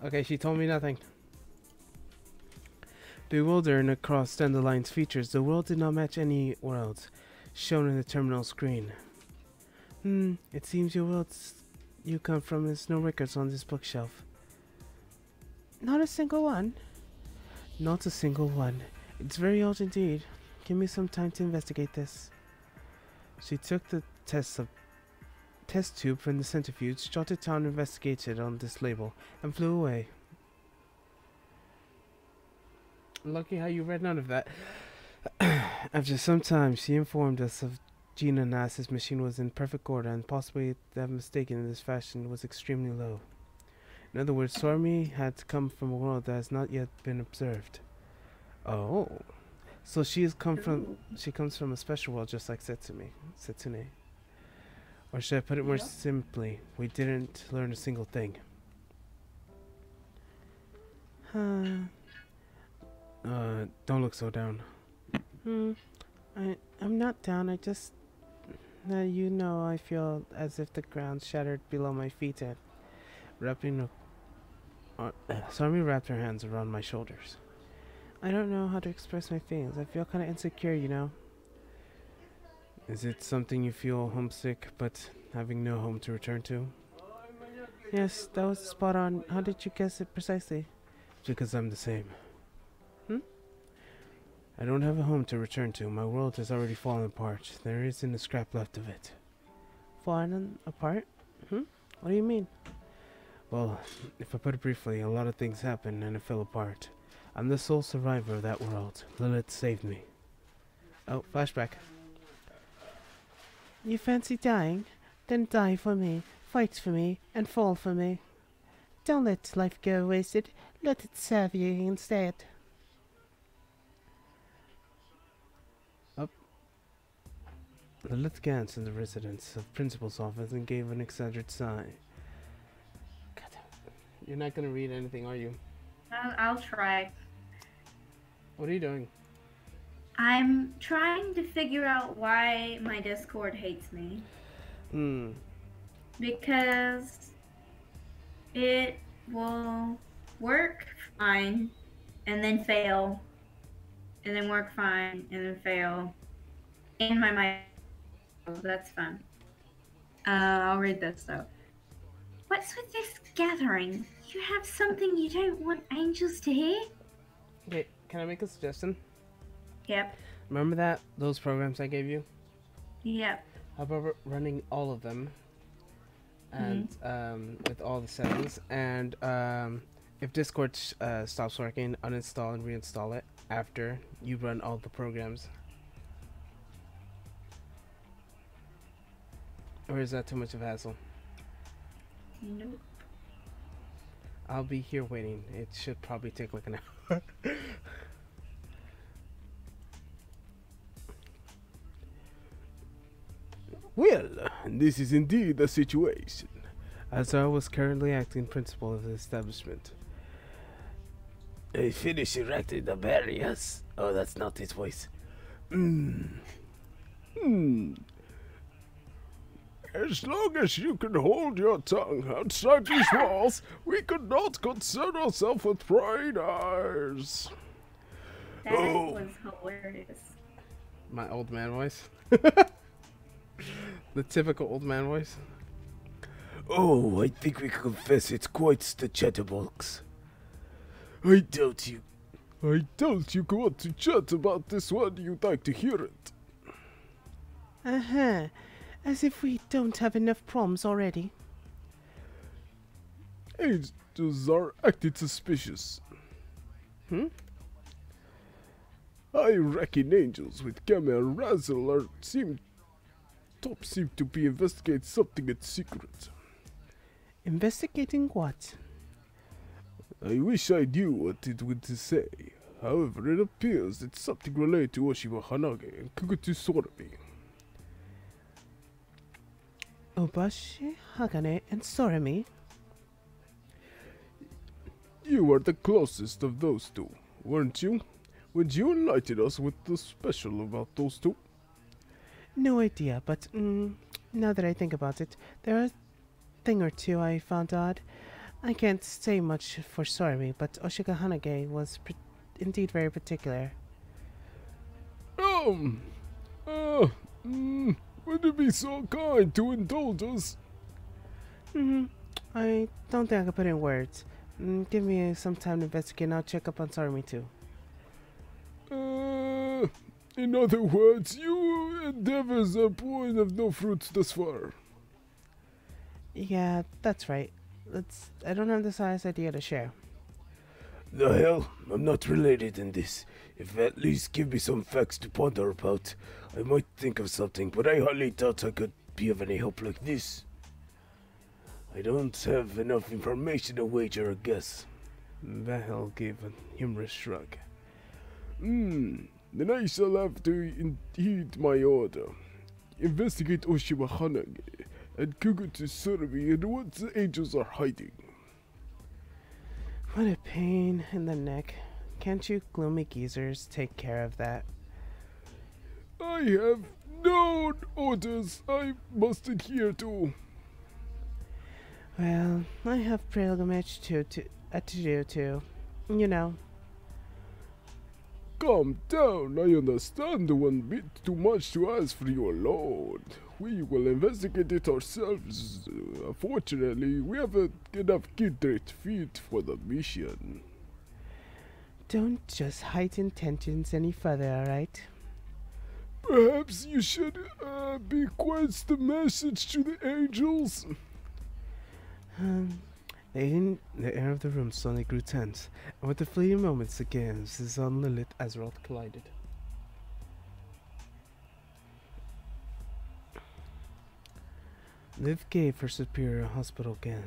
Okay, she told me nothing. Bewildered across Dandelion's features, the world did not match any worlds shown in the terminal screen. It seems your world you come from has no records on this bookshelf. Not a single one? Not a single one. It's very odd indeed. Give me some time to investigate this. She took the test tube from the centrifuge, jotted down investigated on this label, and flew away. Lucky how you read none of that. After some time, she informed us of Gina Nass's machine was in perfect order, and possibly to have mistaken in this fashion was extremely low. In other words, Sarmi had come from a world that has not yet been observed. Oh, so she comes from a special world, just like Setsune. Or should I put it more simply? We didn't learn a single thing. Don't look so down. I'm not down. I just, I feel as if the ground shattered below my feet. And Sarmi wrapped her hands around my shoulders. I don't know how to express my feelings. I feel kind of insecure, you know. Is it something you feel homesick, but having no home to return to? Yes, that was spot on. How did you guess it precisely? Because I'm the same. I don't have a home to return to. My world has already fallen apart. There isn't a scrap left of it. Fallen apart? What do you mean? Well, if I put it briefly, a lot of things happened and it fell apart. I'm the sole survivor of that world. Lilith saved me. Oh, flashback. You fancy dying? Then die for me, fight for me, and fall for me. Don't let life go wasted. Let it serve you instead. Up. Lilith glanced in the residence of principal's office and gave an exaggerated sigh. God, you're not gonna read anything, are you? I'll try. What are you doing? I'm trying to figure out why my Discord hates me. Because it will work fine and then fail, and then work fine and then fail. And my mic. That's fun. I'll read this though. What's with this gathering? You have something you don't want angels to hear? Okay, can I make a suggestion? Yep. Remember those programs I gave you? Yep. How about running all of them, and with all the settings, and if Discord stops working, uninstall and reinstall it after you run all the programs. Or is that too much of a hassle? Nope. I'll be here waiting. It should probably take like an hour. Well, this is indeed the situation. Azar was currently acting principal of the establishment. I finished erecting the barriers. Oh, that's not his voice. As long as you can hold your tongue outside these walls, we could not concern ourselves with prying eyes. That was hilarious. My old man voice? The typical old man voice? Oh, I think we can confess it's quite the chatterbox. I doubt you want to chat about this one. You'd like to hear it. Uh-huh. As if we don't have enough problems already. Angels are acting suspicious. I reckon angels with Gamma and Razzle seem to be investigating something in secret. Investigating what? I wish I knew what it would to say. However, it appears it's something related to Oshiwa Hanage and Kugutu Sorami. Obashi, Hagane, and Sorami? You were the closest of those two, weren't you? Would you enlighten us with the special about those two? No idea, but now that I think about it, there are a thing or two I found odd. I can't say much for Sorami, but Oshiga Hanage was indeed very particular. Would you be so kind to indulge us? I don't think I can put in words. Give me some time to investigate and I'll check up on Sorami too. In other words, your endeavors are born of no fruits thus far. Yeah, that's right. I don't have the slightest idea to share. The hell? I'm not related in this. If at least give me some facts to ponder about, I might think of something, but I highly doubt I could be of any help like this. I don't have enough information to wager a guess. Vahel gave a humorous shrug. Then I shall have to heed my order. Investigate Oshiwa Hanage and Kugutu Sorami and what the angels are hiding. What a pain in the neck. Can't you gloomy geezers take care of that? I have no orders I must adhere to. Well, I have pilgrimage to do too. You know. Calm down, I understand one bit too much to ask for your lord. We will investigate it ourselves. Fortunately, we have enough kindred feet for the mission. Don't just heighten tensions any further, alright? Perhaps you should bequest the message to the angels. The air of the room suddenly grew tense, and with the fleeting moments again, Zizan and Lilith Azeroth collided. Liv gave her superior hospital gans.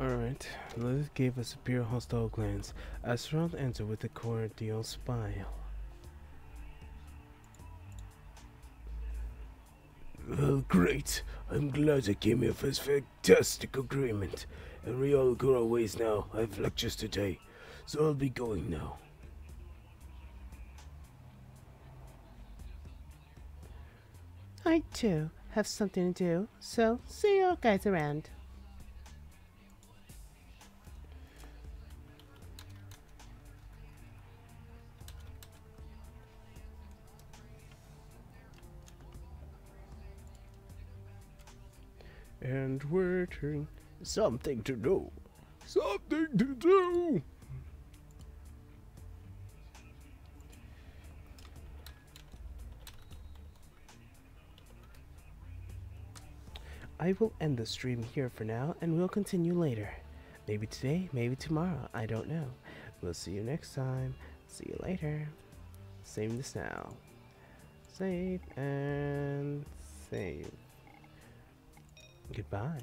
Alright, Lilith gave us a pure hostile glance. Astaroth answered with a cordial smile. Well, great. I'm glad I came here for this fantastic agreement. And we all go our ways now. I have lectures today, so I'll be going now. I too have something to do, so see you guys around. And we're turning something to do. Something to do. I will end the stream here for now, and we'll continue later. Maybe today, maybe tomorrow, I don't know. We'll see you next time. See you later. Save this now. Save and save. Goodbye.